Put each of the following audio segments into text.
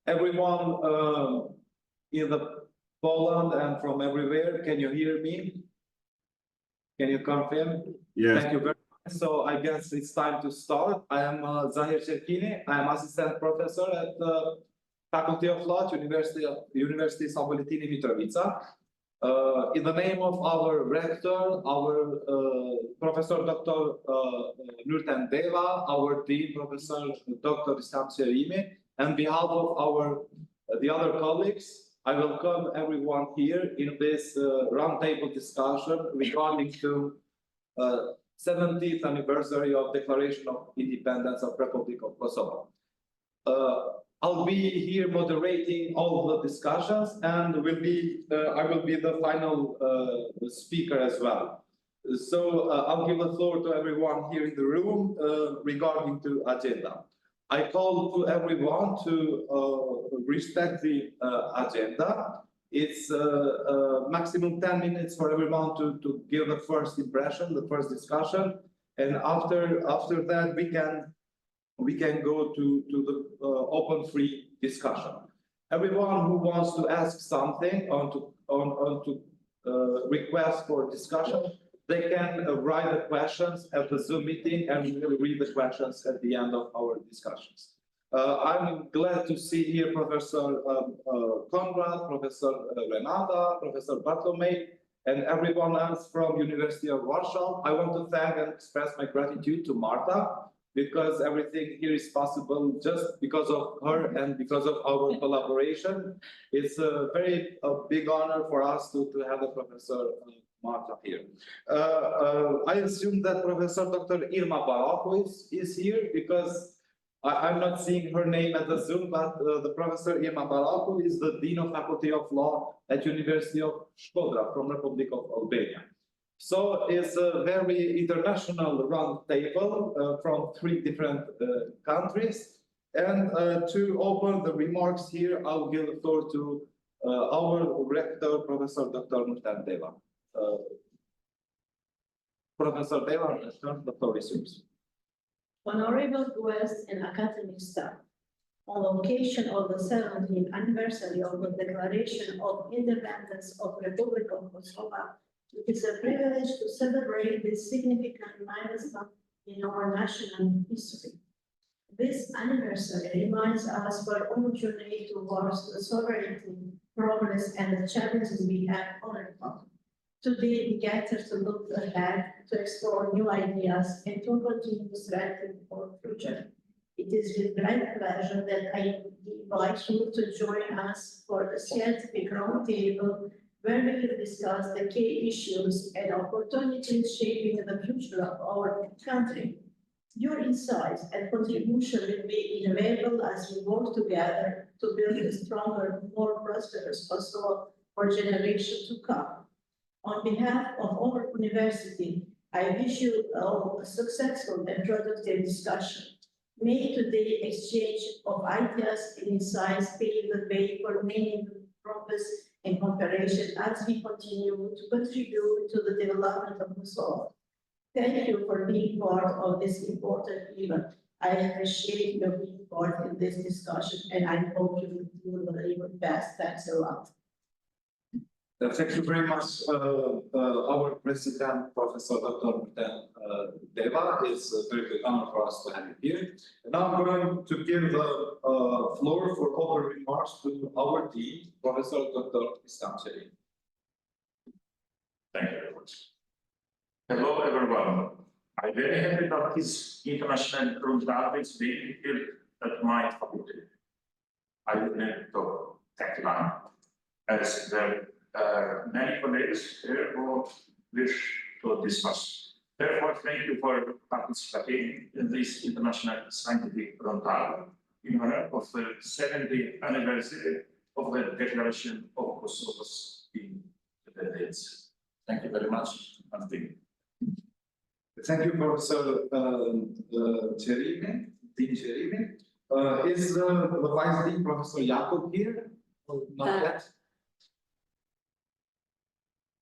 Everyone in the Poland and from everywhere, can you hear me? Can you confirm? Yes. Thank you very much. So I guess it's time to start. I am Zahir Cherkini. I am assistant professor at the Faculty of Law at University Sambolitini Mitrovica. In the name of our rector, our Professor Dr. Nurten Deva, our dean, Professor Dr. Islam Serimi, and behalf of the other colleagues, I welcome everyone here in this roundtable discussion regarding to 70th anniversary of Declaration of Independence of Republic of Kosovo. I'll be here moderating all the discussions, and I will be the final speaker as well. So I'll give the floor to everyone here in the room regarding to agenda. I call to everyone to respect the agenda. It's maximum 10 minutes for everyone to give the first impression, the first discussion, and after that we can go to the open free discussion. Everyone who wants to ask something or to request for discussion, they can write the questions at the Zoom meeting, and we will read the questions at the end of our discussions. I'm glad to see here Professor Konrad, Professor Renata, Professor Bartlomiej, and everyone else from University of Warsaw. I want to thank and express my gratitude to Marta, because everything here is possible just because of her and because of our collaboration. It's a very big honor for us to have the Professor Marta here. I assume that Professor Dr. Irma Balaku is here, because I'm not seeing her name at the Zoom, but the Professor Irma Balaku is the Dean of Faculty of Law at University of Shkodra from Republic of Albania. So it's a very international round table from 3 different countries. And to open the remarks here, I'll give the floor to our rector, Professor Dr. Nurten Deva. Professor Deva, the floor is yours. Honorable guests and academic staff, on occasion of the 70th anniversary of the Declaration of Independence of Republic of Kosovo, it is a privilege to celebrate this significant milestone in our national history. This anniversary reminds us of our own journey towards the sovereignty, progress, and the challenges we have overcome. Today, we gather to look ahead, to explore new ideas, and to continue strengthening our future. It is with great pleasure that I invite you to join us for the scientific roundtable, where we will discuss the key issues and opportunities shaping the future of our country. Your insights and contribution will be invaluable as we work together to build a stronger, more prosperous Kosovo for generations to come. On behalf of our university, I wish you all a successful and productive discussion. May today's exchange of ideas and insights pave the way for meaningful progress and cooperation as we continue to contribute to the development of Kosovo. Thank you for being part of this important event. I appreciate your being part in this discussion, and I hope you will do your best. Thanks a lot. Thank you very much, our President, Professor Dr. Nurten Deva. It's a very good honor for us to have you here. And now I'm going to give the floor for open remarks to our Dean, Professor Dr. Islam Serimi. Thank you very much. Hello, everyone. I'm very happy that this international roundtable is being held at my faculty. I will not talk tagline, as there many colleagues here who wish to discuss. Therefore, thank you for participating in this international scientific roundtable in honor of the 70th anniversary of the Declaration of Kosovo's Independence. Thank you very much. Thank you, Professor Serimi, Dean Serimi. Is the Vice Dean, Professor Jakub, here? Or not yet?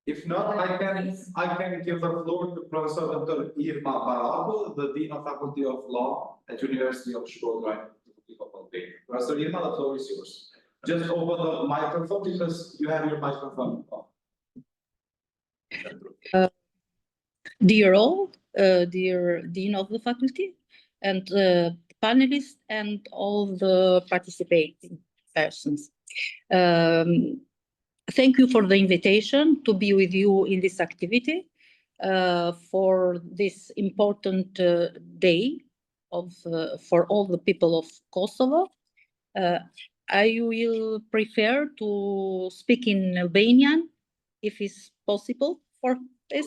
If not, I can give the floor to Professor Dr. Irma Balaku, the Dean of Faculty of Law at University of Shkodra, of Albania. Professor Irma, the floor is yours. Just open the microphone because you have your microphone on. Dear all, dear Dean of the faculty, and panelists, and all the participating persons. Thank you for the invitation to be with you in this activity for this important day for all the people of Kosovo. I will prefer to speak in Albanian, if it's possible for this.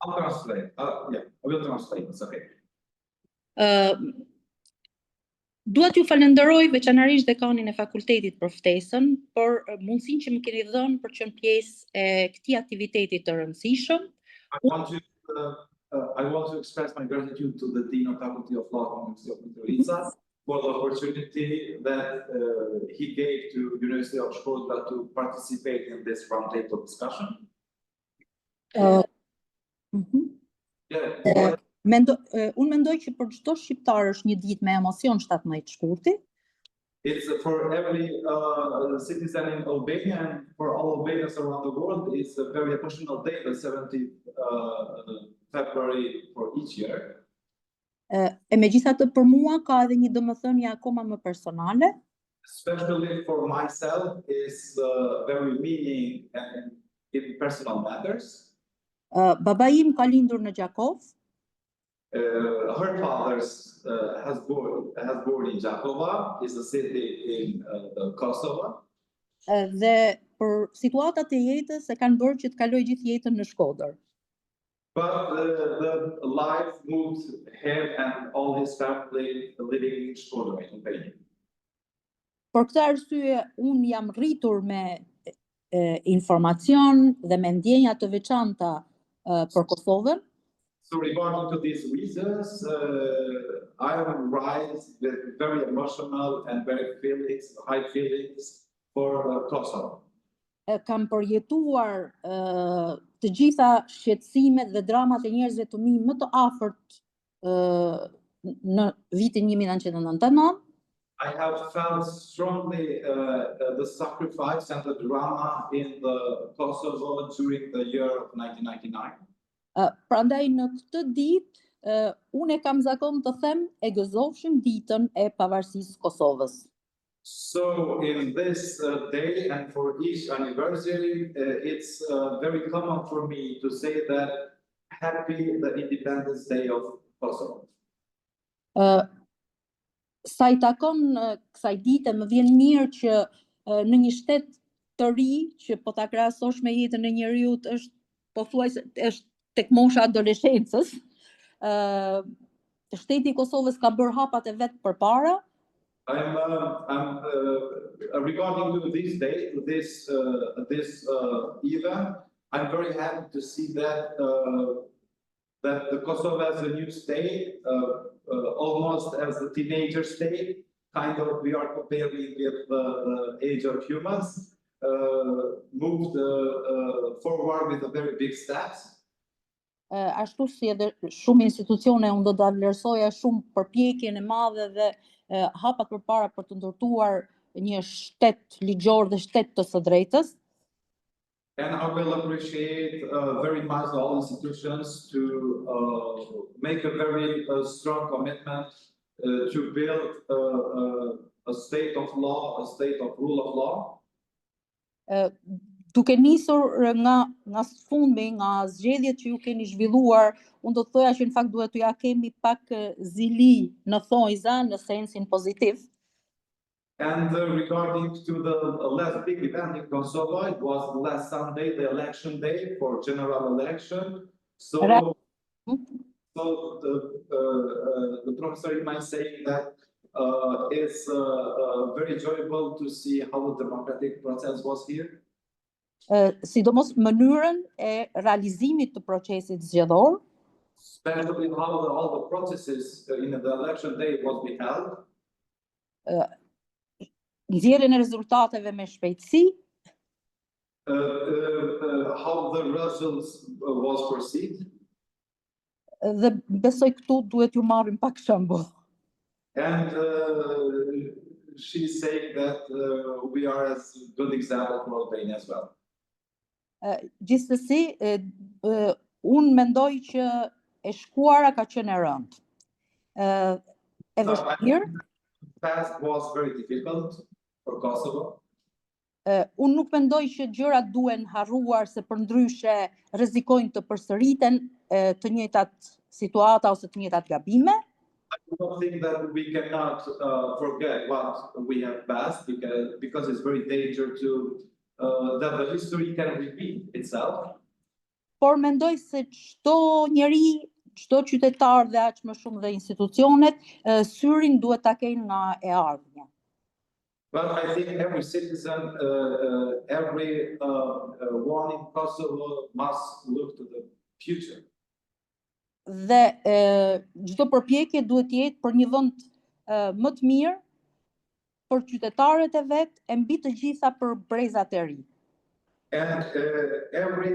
I'll translate. Yeah, I will translate. It's okay. Dua t'ju falenderoj veçanërisht dekanin e fakultetit për ftesën, për mundësinë që më keni dhënë për të qenë pjesë e këtij aktiviteti të rëndësishëm. I want to express my gratitude to the Dean of Faculty of Law at University of Mitrovica for the opportunity that he gave to University of Shkodra to participate in this roundtable discussion. Yeah. Unë mendoj që për çdo shqiptar është një ditë me emocion 17 shkurti. It's for every citizen in Albania and for all Albanians around the world. It's a very emotional day, the 17th February for each year. E megjithatë për mua ka edhe një domethënie akoma më personale. Especially for myself is very meaning and in personal matters. Baba im ka lindur në Gjakov. Her father has born in Jakova, is a city in Kosovo. Dhe për situatat e jetës e kanë bërë që të kaloj gjithë jetën në Shkodër. But the life moved him and all his family living in Shkodër, in Albania. Për këtë arsye unë jam rritur me informacion dhe me ndjenja të veçanta për Kosovën. So regarding to these reasons, I am raised with very emotional and very high feelings for Kosovo. Kam përjetuar të gjitha shqetësimet dhe dramat e njerëzve të mi më të afërt në vitin 1999. I have felt strongly the sacrifice and the drama in the Kosovo during the year of 1999. Prandaj në këtë ditë unë e kam zakon të them e gëzofshim ditën e pavarësisë së Kosovës. So in this day and for each anniversary, it's very common for me to say that happy the Independence Day of Kosovo. Sa I takon kësaj dite më vjen mirë që në një shtet të ri që po ta krahasosh me jetën e njeriu është pothuajse është tek mosha adoleshencës. Shteti I Kosovës ka bërë hapat e vet përpara. Regarding to this day, this event, I'm very happy to see that the Kosovo as a new state, almost as a teenager state, kind of we are comparing with the age of humans, moved forward with a very big steps. Ashtu si edhe shumë institucione unë do ta vlerësoja shumë përpjekjen e madhe dhe hapat përpara për të ndërtuar një shtet ligjor dhe shtet të së drejtës. And I will appreciate very much all institutions to make a very strong commitment to build a state of law, a state of rule of law. Duke nisur nga sfundmi, nga zgjedhjet që ju keni zhvilluar, unë do të thoja që në fakt duhet t'ja kemi pak zili në thonjza në sensin pozitiv. And regarding to the last big event in Kosovo, it was last Sunday, the election day for general election. So the professor might say that it's very enjoyable to see how the democratic process was here. Sidomos mënyrën e realizimit të procesit zgjedhor. Especially how all the processes in the election day was beheld. Nxjerrjen e rezultateve me shpejtësi. How the results was perceived. Dhe besoj këtu duhet ju marrim pak shembull. And she's saying that we are a good example for Albania as well. Gjithsesi, unë mendoj që e shkuara ka qenë e rëndë. E vështirë. Past was very difficult for Kosovo. Unë nuk mendoj që gjërat duhen harruar se përndryshe rrezikojnë të përsëriten të njëjtat situata ose të njëjtat gabime. I don't think that we cannot forget what we have passed because it's very dangerous to that the history can repeat itself. Por mendoj se çdo njeri, çdo qytetar dhe aq më shumë dhe institucionet syrin duhet ta kenë nga e ardhmja. But I think every citizen, every one in Kosovo must look to the future. Dhe çdo përpjekje duhet të jetë për një vend më të mirë për qytetarët e vet e mbi të gjitha për brezat e ri. And every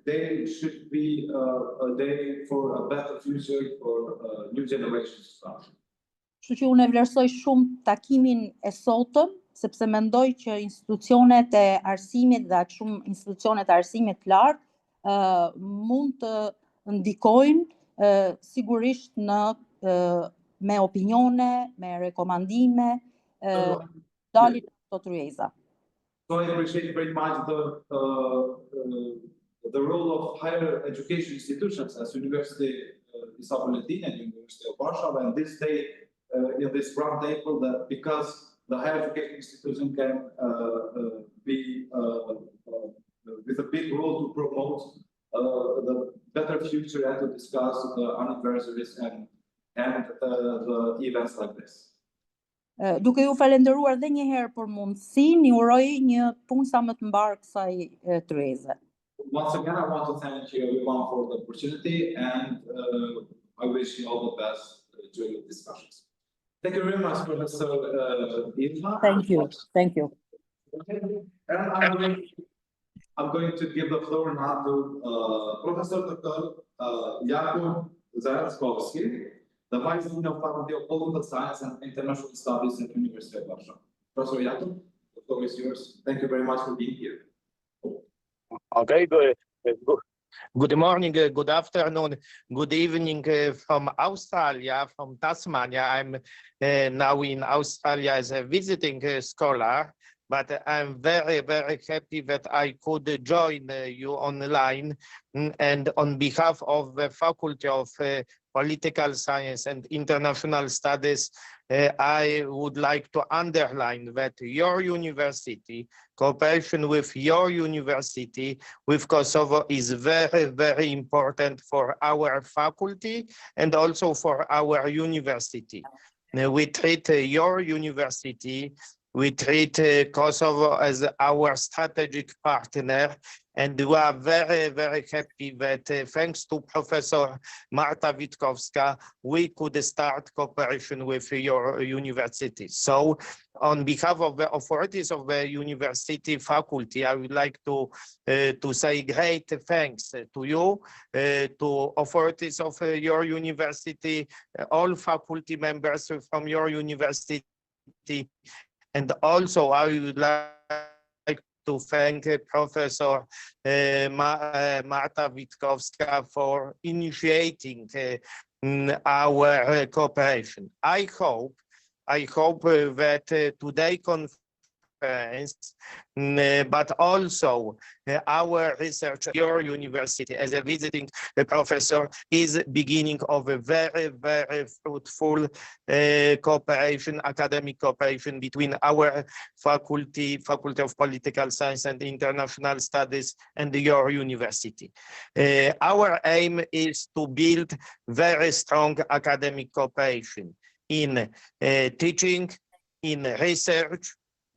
day should be a day for a better future for new generations to come. Kështu që unë e vlerësoj shumë takimin e sotëm, sepse mendoj që institucionet e arsimit dhe aq shumë institucionet e arsimit të lartë mund të ndikojnë sigurisht në me opinione, me rekomandime, dalin këto tryeza. So I appreciate very much the role of higher education institutions as University of Kosovo and University of Warsaw, and this day in this round table, that because the higher education institution can be with a big role to promote the better future and to discuss the anniversaries and the events like this. Duke ju falenderuar dhe një herë për mundësinë, ju uroj një punë sa më të mbar kësaj tryeze. Once again, I want to thank you everyone for the opportunity, and I wish you all the best during the discussions. Thank you very much, Professor Ilma. Thank you. Thank you. And I'm going to give the floor now to Professor Dr. Jakub Zarazkowski, the Vice Dean of Faculty of Political Science and International Studies at the University of Warsaw. Professor Jakub, the floor is yours. Thank you very much for being here. Okay, good morning, good afternoon, good evening from Australia, from Tasmania. I'm now in Australia as a visiting scholar, but I'm very, very happy that I could join you online, and on behalf of the Faculty of Political Science and International Studies, I would like to underline that your university, cooperation with your university, with Kosovo, is very, very important for our faculty and also for our university. We treat your university, we treat Kosovo as our strategic partner, and we are very, very happy that thanks to Professor Marta Witkowska, we could start cooperation with your university. So on behalf of the authorities of the university faculty, I would like to say great thanks to you, to authorities of your university, all faculty members from your university, and also I would like to thank Professor Marta Witkowska for initiating our cooperation. I hope that today's conference, but also our research at your university as a visiting professor is beginning of a very, very fruitful cooperation, academic cooperation between our faculty of Political Science and International Studies and your university. Our aim is to build very strong academic cooperation in teaching, in research,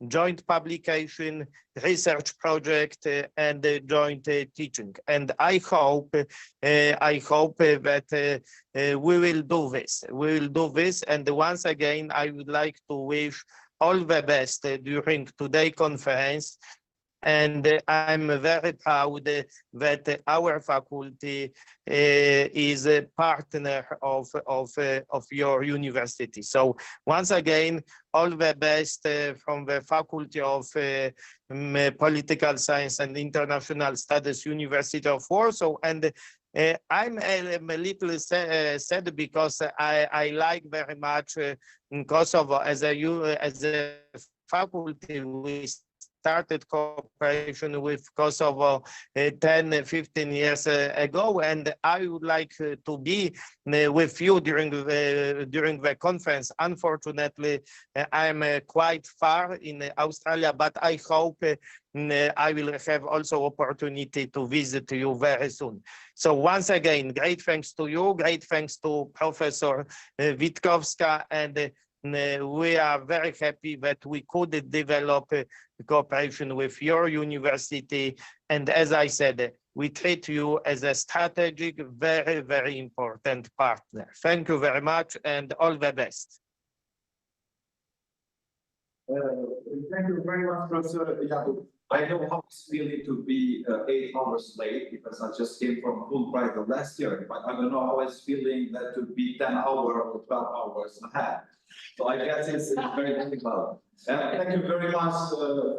joint publication, research project, and joint teaching. And I hope that we will do this. We will do this. And once again, I would like to wish all the best during today's conference. And I'm very proud that our faculty is a partner of your university. So once again, all the best from the Faculty of Political Science and International Studies, University of Warsaw. And I'm a little sad because I like very much in Kosovo as a faculty. We started cooperation with Kosovo 10, 15 years ago, and I would like to be with you during the conference. Unfortunately, I'm quite far in Australia, but I hope I will have also opportunity to visit you very soon. So once again, great thanks to you, great thanks to Professor Witkowska, and we are very happy that we could develop cooperation with your university. And as I said, we treat you as a strategic, very, very important partner. Thank you very much and all the best. Thank you very much, Professor Jakub. I know how it's feeling to be 8 hours late because I just came from Fulbright last year, but I don't know how it's feeling that to be 10 hours or 12 hours ahead. So I guess it's very difficult. Thank you very much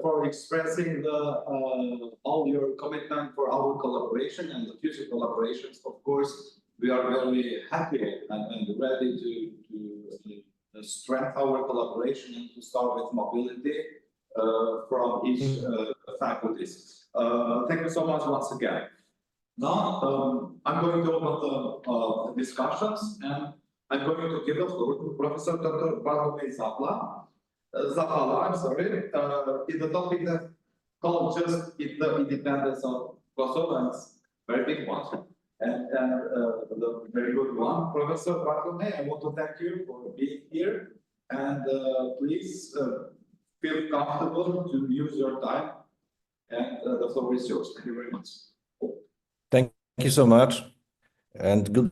for expressing all your commitment for our collaboration and the future collaborations. Of course, we are very happy and ready to strengthen our collaboration and to start with mobility from each faculties. Thank you so much once again. Now, I'm going to open the discussions, and I'm going to give the floor to Professor Dr. Bartlomiej Zapala, I'm sorry, in the topic that called just the independence of Kosovo, and it's a very big one, and the very good one. Professor Bartlomiej, I want to thank you for being here, and please feel comfortable to use your time, and the floor is yours. Thank you very much. Thank you so much, and good.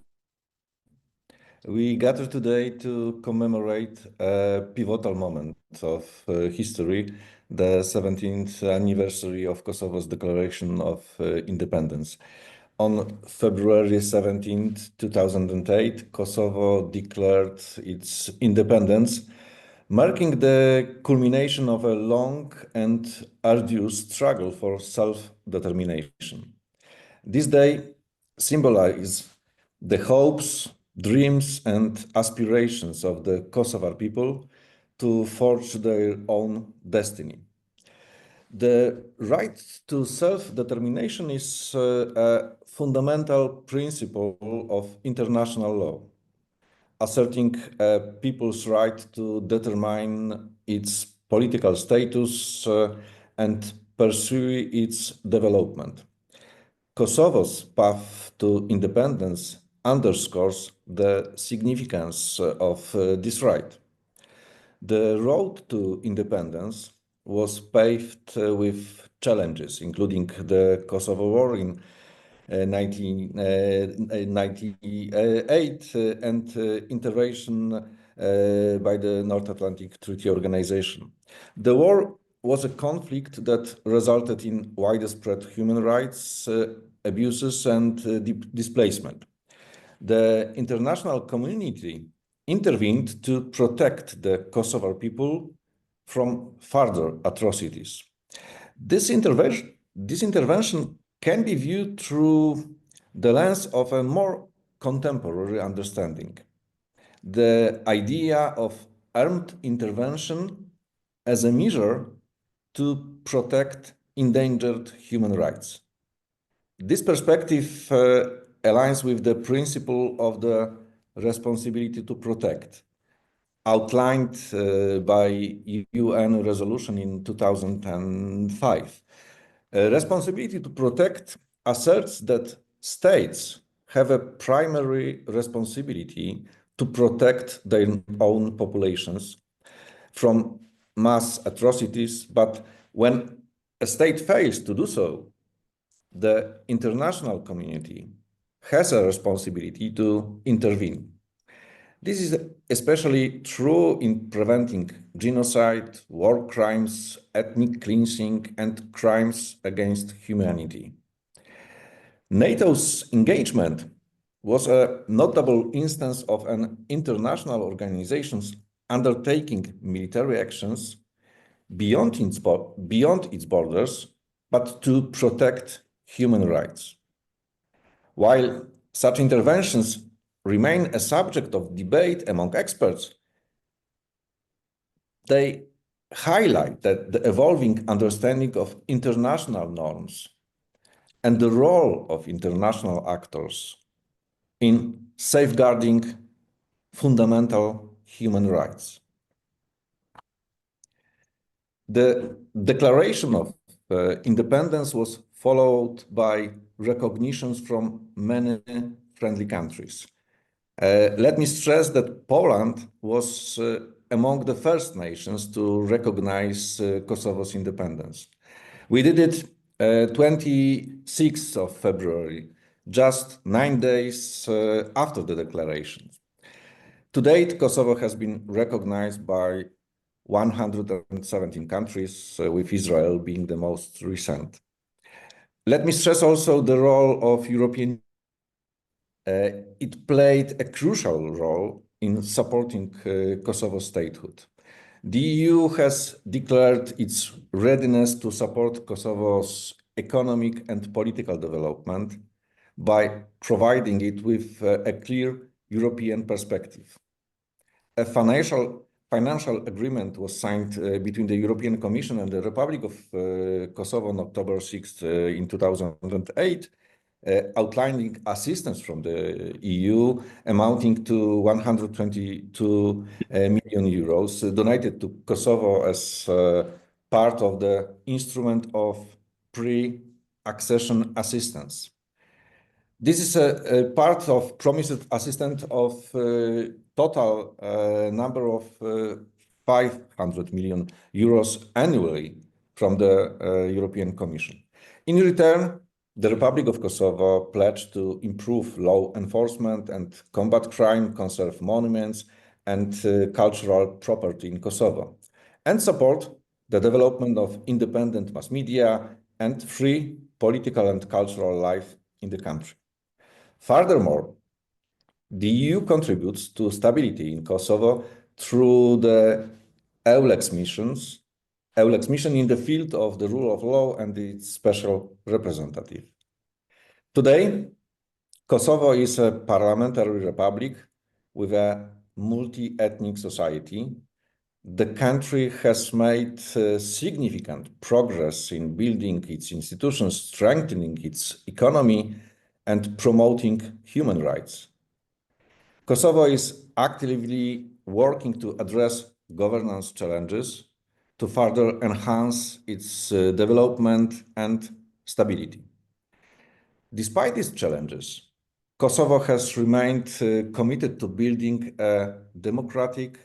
We gather today to commemorate a pivotal moment of history, the 17th anniversary of Kosovo's Declaration of Independence. On February 17, 2008, Kosovo declared its independence, marking the culmination of a long and arduous struggle for self-determination. This day symbolizes the hopes, dreams, and aspirations of the Kosovar people to forge their own destiny. The right to self-determination is a fundamental principle of international law, asserting a people's right to determine its political status and pursue its development. Kosovo's path to independence underscores the significance of this right. The road to independence was paved with challenges, including the Kosovo War in 1998 and intervention by the North Atlantic Treaty Organization. The war was a conflict that resulted in widespread human rights abuses and displacement. The international community intervened to protect the Kosovar people from further atrocities. This intervention can be viewed through the lens of a more contemporary understanding. The idea of armed intervention as a measure to protect endangered human rights. This perspective aligns with the principle of the responsibility to protect, outlined by UN resolution in 2005. Responsibility to protect asserts that states have a primary responsibility to protect their own populations from mass atrocities, but when a state fails to do so, the international community has a responsibility to intervene. This is especially true in preventing genocide, war crimes, ethnic cleansing, and crimes against humanity. NATO's engagement was a notable instance of an international organization's undertaking military actions beyond its borders, but to protect human rights. While such interventions remain a subject of debate among experts, they highlight that the evolving understanding of international norms and the role of international actors in safeguarding fundamental human rights. The Declaration of Independence was followed by recognitions from many friendly countries. Let me stress that Poland was among the first nations to recognize Kosovo's independence. We did it 26th of February, just 9 days after the declaration. To date, Kosovo has been recognized by 117 countries, with Israel being the most recent. Let me stress also the role of European. It played a crucial role in supporting Kosovo's statehood. The EU has declared its readiness to support Kosovo's economic and political development by providing it with a clear European perspective. A financial agreement was signed between the European Commission and the Republic of Kosovo on October 6th in 2008, outlining assistance from the EU amounting to 122 million euros donated to Kosovo as part of the instrument of pre-accession assistance. This is a part of promised assistance of total number of 500 million euros annually from the European Commission. In return, the Republic of Kosovo pledged to improve law enforcement and combat crime, conserve monuments and cultural property in Kosovo, and support the development of independent mass media and free political and cultural life in the country. Furthermore, the EU contributes to stability in Kosovo through the EULEX mission in the field of the rule of law and its special representative. Today, Kosovo is a parliamentary republic with a multi-ethnic society. The country has made significant progress in building its institutions, strengthening its economy, and promoting human rights. Kosovo is actively working to address governance challenges to further enhance its development and stability. Despite these challenges, Kosovo has remained committed to building a democratic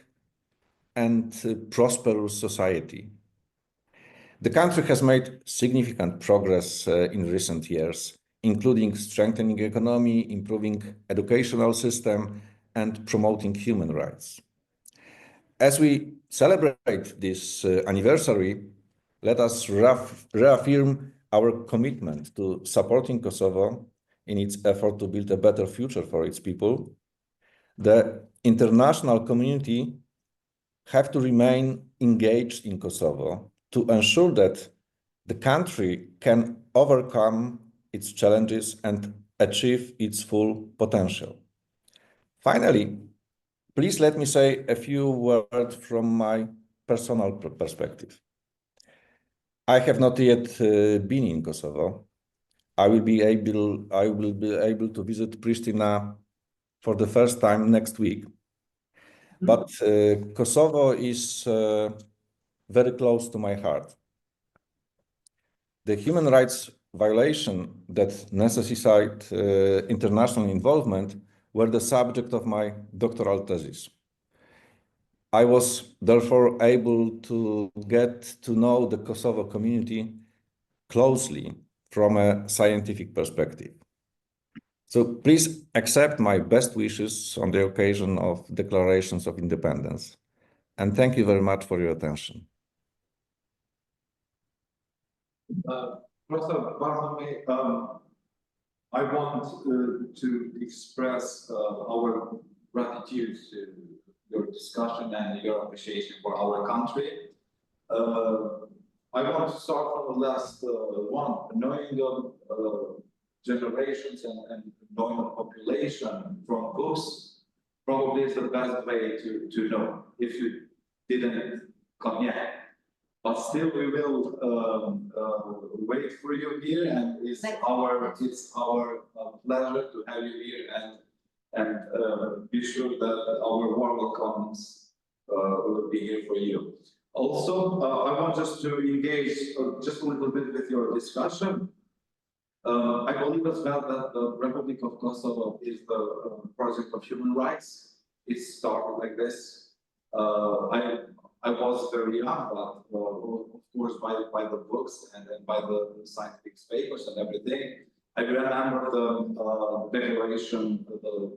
and prosperous society. The country has made significant progress in recent years, including strengthening the economy, improving educational system, and promoting human rights. As we celebrate this anniversary, let us reaffirm our commitment to supporting Kosovo in its effort to build a better future for its people. The international community have to remain engaged in Kosovo to ensure that the country can overcome its challenges and achieve its full potential. Finally, please let me say a few words from my personal perspective. I have not yet been in Kosovo. I will be able to visit Pristina for the first time next week. But Kosovo is very close to my heart. The human rights violation that necessitate international involvement were the subject of my doctoral thesis. I was therefore able to get to know the Kosovo community closely from a scientific perspective. So please accept my best wishes on the occasion of declarations of independence. And thank you very much for your attention. Professor Bartolome, I want to express our gratitude to your discussion and your appreciation for our country. I want to start from the last one, knowing the generations and knowing the population from books probably is the best way to know if you didn't come yet. But still, we will wait for you here, and it's our pleasure to have you here, and be sure that our warm welcomes will be here for you. Also, I want just to engage just a little bit with your discussion. I believe as well that the Republic of Kosovo is the project of human rights. It started like this. I was very young, but of course by the books and then by the scientific papers and everything, I remember the declaration,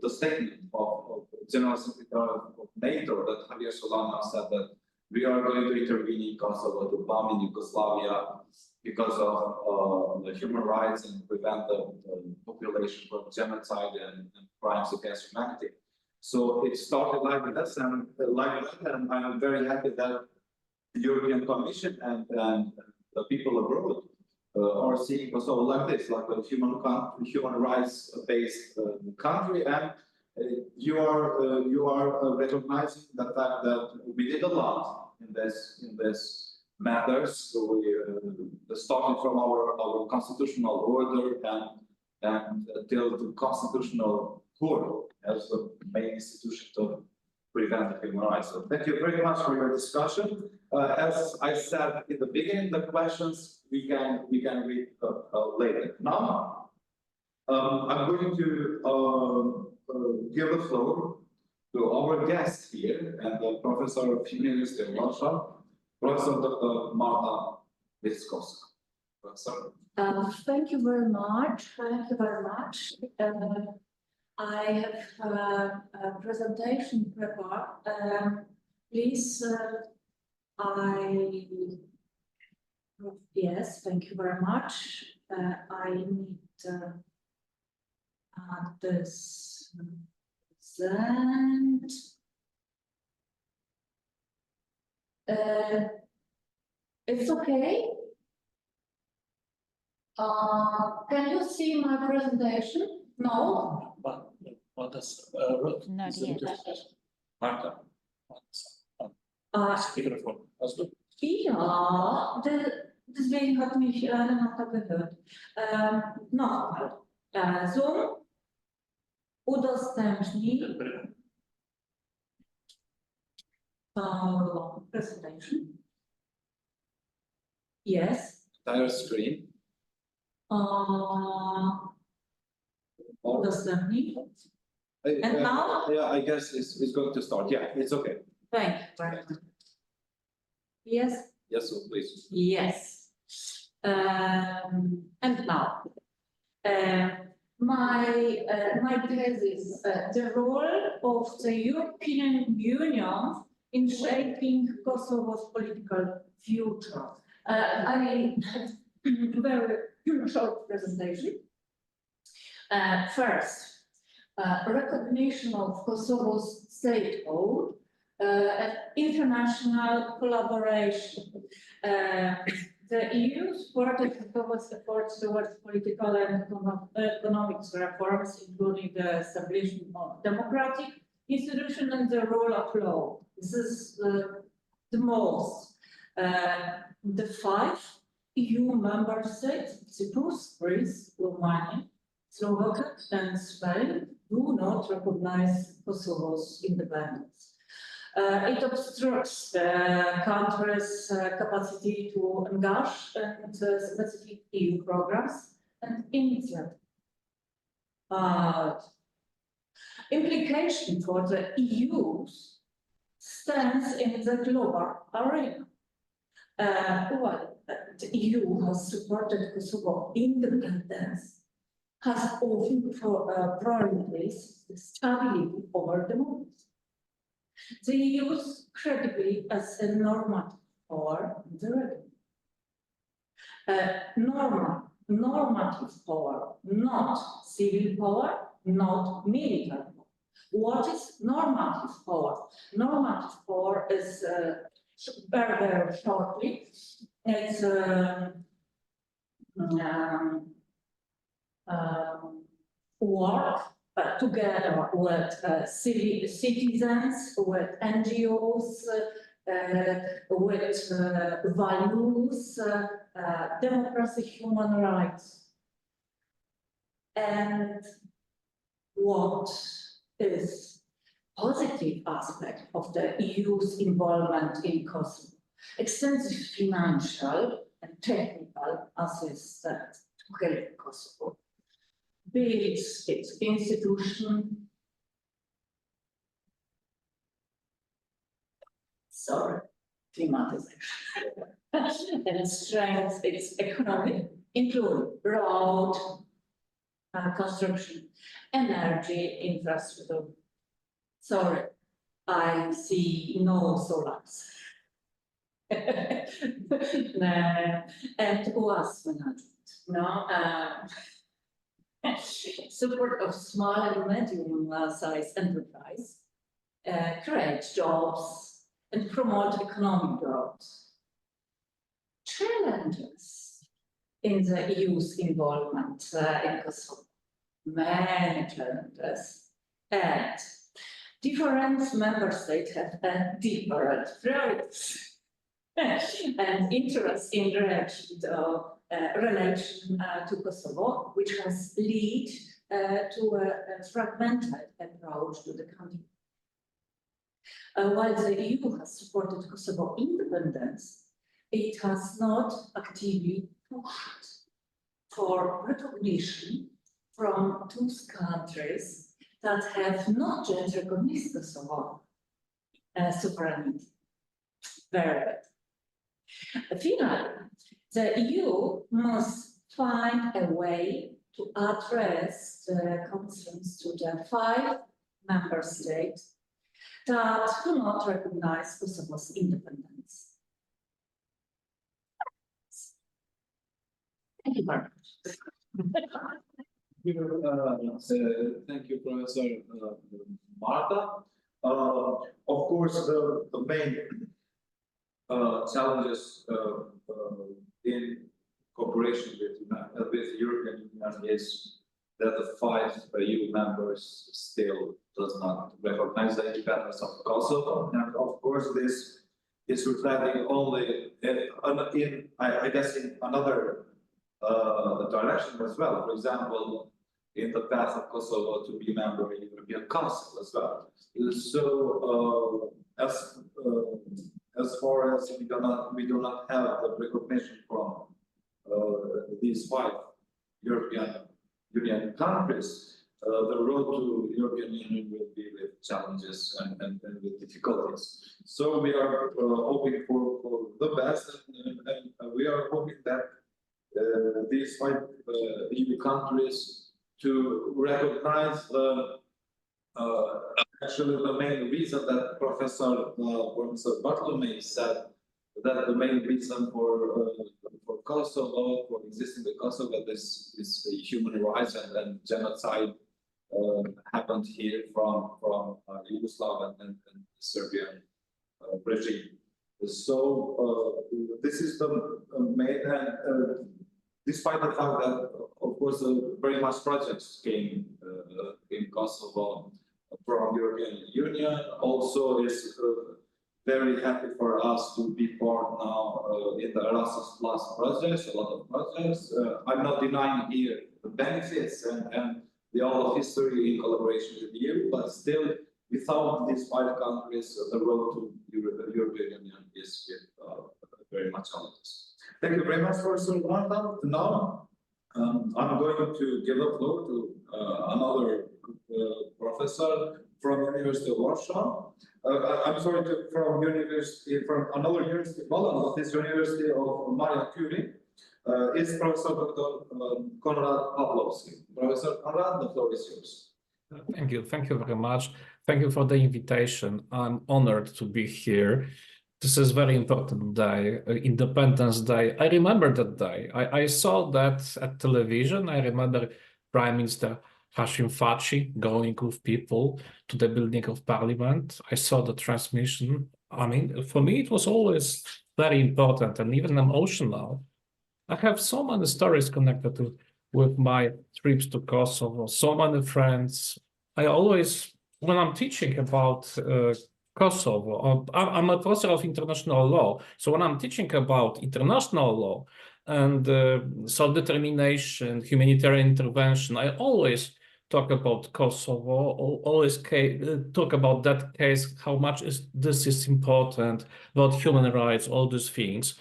the statement of General Secretary of NATO that Javier Solana said that we are going to intervene in Kosovo to bomb in Yugoslavia because of the human rights and prevent the population from genocide and crimes against humanity. So it started like this, and I'm very happy that the European Commission and the people abroad are seeing Kosovo like this, like a human rights-based country, and you are recognizing the fact that we did a lot in this matters. So we started from our constitutional order and till the constitutional court as the main institution to prevent human rights. So thank you very much for your discussion. As I said in the beginning, the questions we can read later. Now, I'm going to give the floor to our guest here and the professor of University of Warsaw, Professor Dr. Marta Discourse. Professor. Thank you very much. Thank you very much. I have a presentation prepared. Please, yes, thank you very much. I need this present. It's okay. Can you see my presentation? No. But what is Not yet. Marta? Speakerphone. Hast du? Ja, deswegen hat mich Renata gehört. Nochmal. Also, udostępnij presentation. Yes. Entire screen. Udostępnij. And now? Yeah, I guess it's going to start. Yeah, it's okay. Thank you very much. Yes. Yes, so please. Yes. And now, my thesis, the role of the European Union in shaping Kosovo's political future. I mean, very short presentation. First, recognition of Kosovo's statehood, international collaboration. The EU supported Kosovo's efforts towards political and economic reforms, including the establishment of democratic institutions and the rule of law. This is the most. The 5 EU member states, Cyprus, Greece, Romania, Slovakia, and Spain, do not recognize Kosovo's independence. It obstructs the country's capacity to engage in specific EU programs and initiatives. Implication for the EU's stance in the global arena. Well, the EU has supported Kosovo independence has often prioritized stability over democracy. They use credibility as a normative power in the region. Normative power, not civil power, not military power. What is normative power? Normative power is very, very shortly. It's work together with citizens, with NGOs, with values, democracy, human rights. And what is positive aspect of the EU's involvement in Kosovo? Extensive financial and technical assistance to help Kosovo builds its institution. Sorry, climatization. And strengthens its economy, including road construction, energy infrastructure. Sorry, I see no solars. And waste management. No, support of small and medium-sized enterprise, create jobs, and promote economic growth. Challenges in the EU's involvement in Kosovo. Many challenges, and different member states have different priorities and interests in relation to Kosovo, which has led to a fragmented approach to the country. While the EU has supported Kosovo independence, it has not actively pushed for recognition from those countries that have not yet recognized Kosovo sovereignty. Very good. Finally, the EU must find a way to address the concerns to the 5 member states that do not recognize Kosovo's independence. Thank you very much. Thank you, Professor Marta. Of course, the main challenges in cooperation with the European Union is that the 5 EU members still does not recognize the independence of Kosovo, and of course this is reflecting only in I guess in another direction as well. For example, in the path of Kosovo to be member in the European Council as well. So as far as we do not have the recognition from these 5 European Union countries, the road to European Union will be with challenges and with difficulties. So we are hoping for the best, and we are hoping that these 5 EU countries to recognize actually the main reason that Professor Bartolomei said, that the main reason for Kosovo, for existing in Kosovo, this human rights and genocide happened here from Yugoslav and Serbian regime. So this is the main, despite the fact that, of course, very much projects came in Kosovo from European Union, also is very happy for us to be part now in the Erasmus Plus projects, a lot of projects. I'm not denying here the benefits and the all of history in collaboration with you, but still, without these 5 countries, the road to European Union is very much challenges. Thank you very much, Professor Marta. Now, I'm going to give the floor to another professor from University of Warsaw. I'm sorry, from another university, Poland, this University of Maria Curie. is Professor Dr. Konrad Pawlowski. Professor Konrad, the floor is yours. Thank you. Thank you very much. Thank you for the invitation. I'm honored to be here. This is very important day, Independence Day. I remember that day. I saw that at television. I remember Prime Minister Hashim Fathi going with people to the building of Parliament. I saw the transmission. I mean, for me, it was always very important and even emotional. I have so many stories connected with my trips to Kosovo, so many friends. I always, when I'm teaching about Kosovo, I'm a professor of international law. So when I'm teaching about international law and self-determination, humanitarian intervention, I always talk about Kosovo, always talk about that case, how much this is important, about human rights, all these things.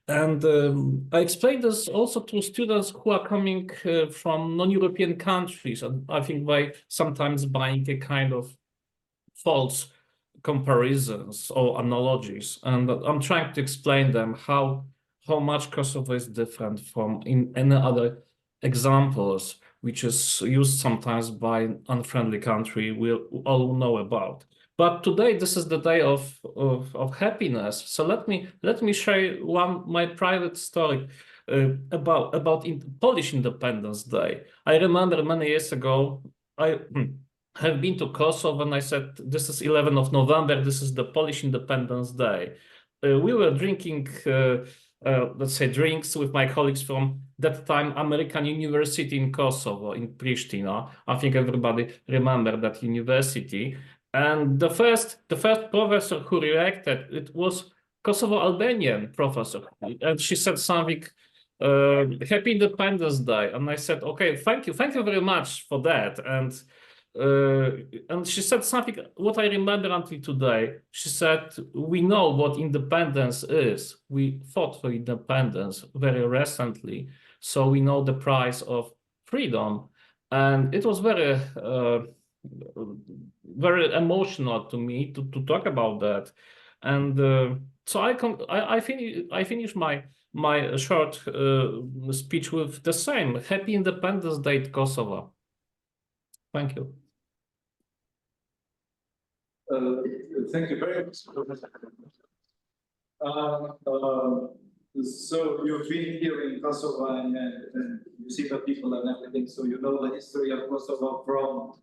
And I explained this also to students who are coming from non-European countries, and I think by sometimes buying a kind of false comparisons or analogies. And I'm trying to explain them how much Kosovo is different from in any other examples, which is used sometimes by an unfriendly country we all know about. But today, this is the day of happiness. So let me share my private story about Polish Independence Day. I remember many years ago, I have been to Kosovo and I said, this is 11th of November, this is the Polish Independence Day. We were drinking, let's say, drinks with my colleagues from that time American University in Kosovo, in Pristina. I think everybody remember that university. And the first professor who reacted, it was Kosovo Albanian professor. And she said something, Happy Independence Day. And I said, okay, thank you very much for that. And she said something, what I remember until today. She said, we know what independence is. We fought for independence very recently. So we know the price of freedom. And it was very emotional to me to talk about that. And so I finish my short speech with the same. Happy Independence Day to Kosovo. Thank you. Thank you very much. So you've been here in Kosovo and you see the people and everything, so you know the history of Kosovo from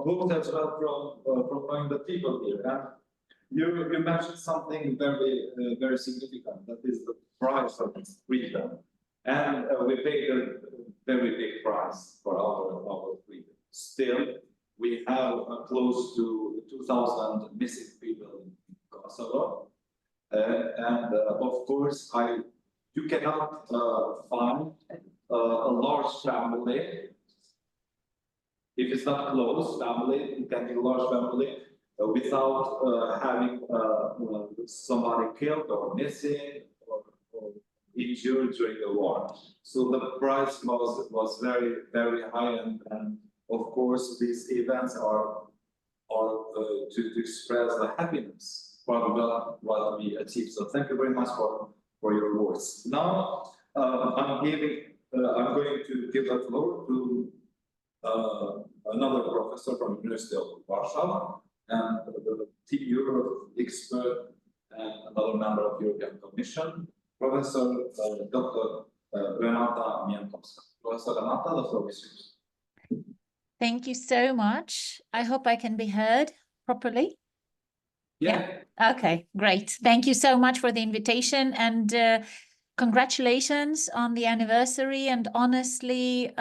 books as well, from knowing the people here. And you mentioned something very significant, that is the price of freedom. And we paid a very big price for our freedom. Still, we have close to 2,000 missing people in Kosovo. And of course, you cannot find a large family. If it's not close family, it can be a large family without having somebody killed or missing or injured during the war. So the price was very high, and of course these events are to express the happiness for what we achieved. So thank you very much for your words. Now I'm going to give the floor to another professor from University of Warsaw and the Team Europe expert and another member of European Commission, Professor Dr. Renata Miętowska. Professor Renata, the floor is yours. Thank you so much. I hope I can be heard properly. Yeah. Okay, great. Thank you so much for the invitation and congratulations on the anniversary. And honestly,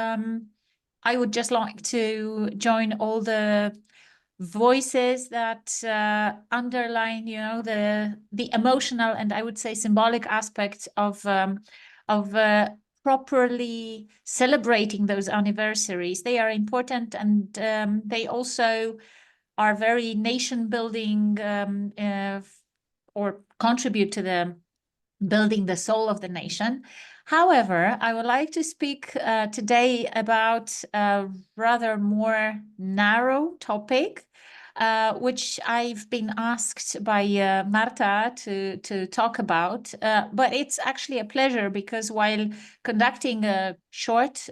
I would just like to join all the voices that underline, you know, the emotional and I would say symbolic aspects of properly celebrating those anniversaries. They are important and they also are very nation building or contribute to the building the soul of the nation. However, I would like to speak today about a rather more narrow topic, which I've been asked by Marta to talk about. But it's actually a pleasure because while conducting a short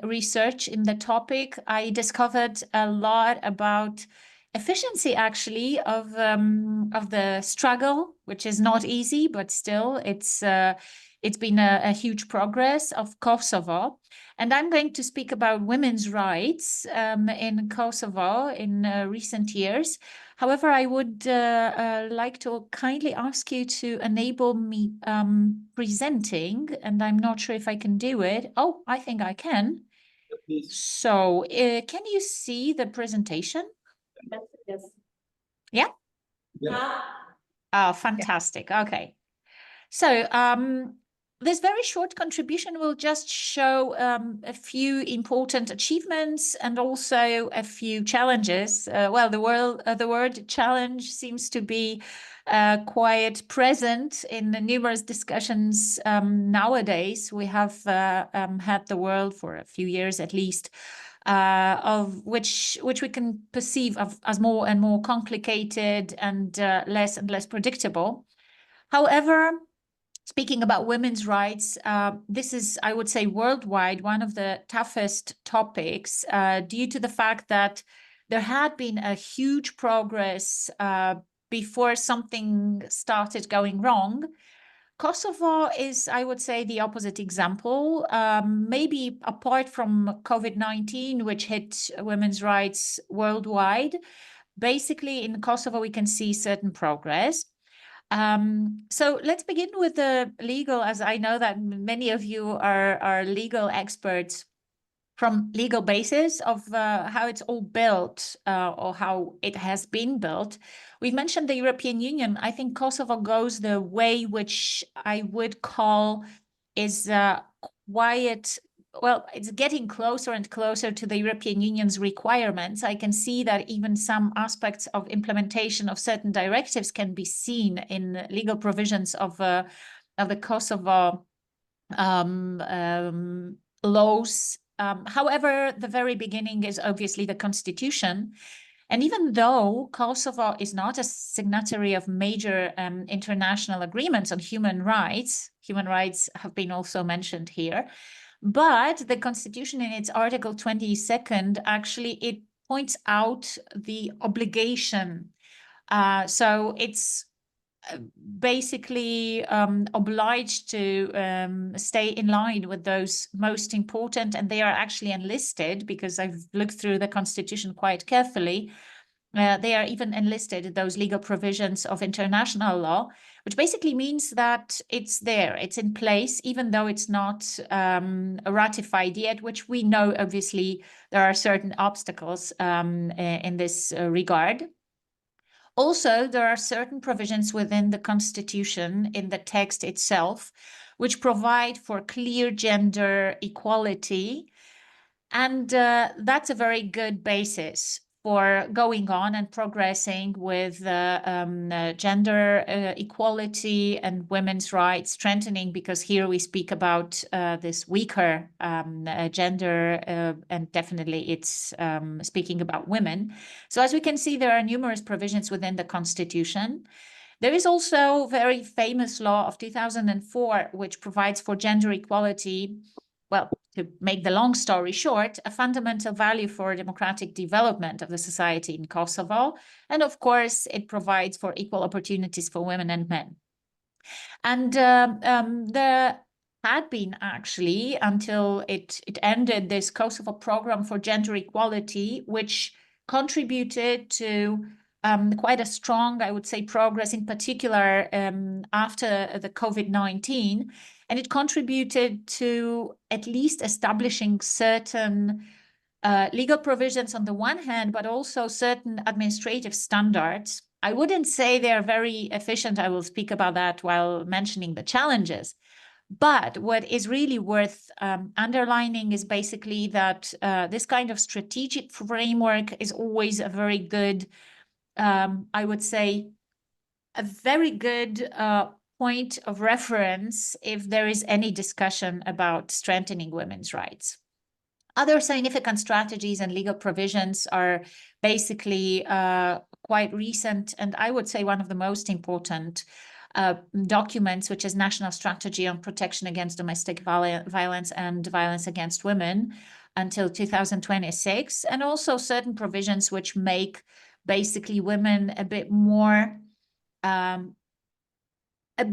research in the topic, I discovered a lot about efficiency actually of the struggle, which is not easy, but still it's been a huge progress of Kosovo. And I'm going to speak about women's rights in Kosovo in recent years. However, I would like to kindly ask you to enable me presenting, and I'm not sure if I can do it. Oh, I think I can. Please. So can you see the presentation? Yes. Yeah? Yeah. Oh, fantastic. Okay. So this very short contribution will just show a few important achievements and also a few challenges. Well, the word challenge seems to be quite present in the numerous discussions nowadays. We have had the world for a few years at least, of which we can perceive as more and more complicated and less predictable. However, speaking about women's rights, this is, I would say, worldwide, one of the toughest topics due to the fact that there had been a huge progress before something started going wrong. Kosovo is, I would say, the opposite example. Maybe apart from COVID-19, which hit women's rights worldwide, basically in Kosovo, we can see certain progress. So let's begin with the legal, as I know that many of you are legal experts, from legal basis of how it's all built or how it has been built. We've mentioned the European Union. I think Kosovo goes the way which I would call is quiet. Well, it's getting closer and closer to the European Union's requirements. I can see that even some aspects of implementation of certain directives can be seen in legal provisions of the Kosovo laws. However, the very beginning is obviously the constitution. And even though Kosovo is not a signatory of major international agreements on human rights have been also mentioned here, but the constitution in its article 22nd, actually, it points out the obligation. So it's basically obliged to stay in line with those most important, and they are actually enlisted, because I've looked through the constitution quite carefully. They are even enlisted, those legal provisions of international law, which basically means that it's there, it's in place, even though it's not ratified yet, which we know, obviously, there are certain obstacles in this regard. Also, there are certain provisions within the Constitution, in the text itself, which provide for clear gender equality. And that's a very good basis for going on and progressing with gender equality and women's rights strengthening, because here we speak about this weaker gender, and definitely it's speaking about women. So as we can see, there are numerous provisions within the Constitution. There is also a very famous law of 2004, which provides for gender equality. Well, to make the long story short, a fundamental value for democratic development of the society in Kosovo. And of course, it provides for equal opportunities for women and men. And there had been actually, until it ended, this Kosovo program for gender equality, which contributed to quite a strong, I would say, progress, in particular after the COVID-19. And it contributed to at least establishing certain legal provisions on the one hand, but also certain administrative standards. I wouldn't say they're very efficient. I will speak about that while mentioning the challenges. But what is really worth underlining is basically that this kind of strategic framework is always a very good, I would say, a very good point of reference if there is any discussion about strengthening women's rights. Other significant strategies and legal provisions are basically quite recent, and I would say one of the most important documents, which is National Strategy on Protection Against Domestic Violence and Violence Against Women until 2026, and also certain provisions which make basically women a bit more, a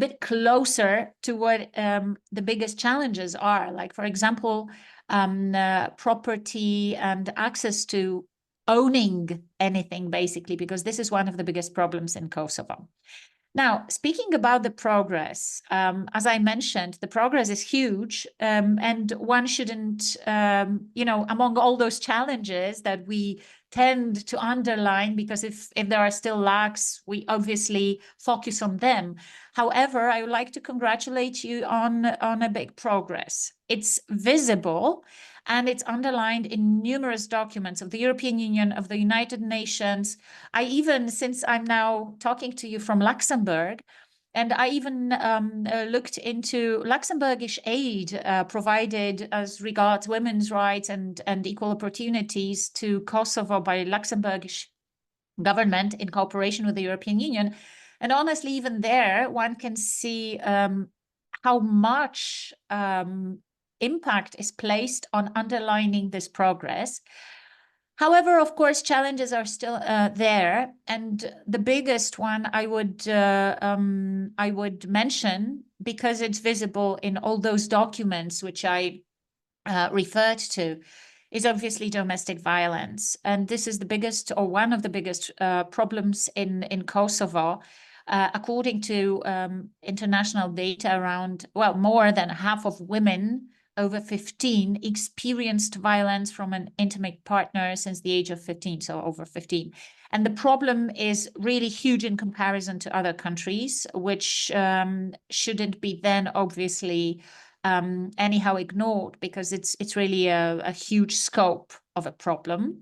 bit closer to what the biggest challenges are. Like, for example, property and access to owning anything, basically, because this is one of the biggest problems in Kosovo. Now, speaking about the progress, as I mentioned, the progress is huge, and one shouldn't, among all those challenges that we tend to underline, because if there are still lacks, we obviously focus on them. However, I would like to congratulate you on a big progress. It's visible, and it's underlined in numerous documents of the European Union, of the United Nations. I even, since I'm now talking to you from Luxembourg, and I even looked into Luxembourgish aid provided as regards women's rights and equal opportunities to Kosovo by Luxembourgish government in cooperation with the European Union. And honestly, even there, one can see how much impact is placed on underlining this progress. However, of course, challenges are still there, and the biggest one I would mention, because it's visible in all those documents which I referred to, is obviously domestic violence, and this is the biggest, or one of the biggest problems in Kosovo. According to international data, more than half of women over 15 experienced violence from an intimate partner since the age of 15, so over 15. And the problem is really huge in comparison to other countries, which shouldn't be then obviously anyhow ignored, because it's really a huge scope of a problem.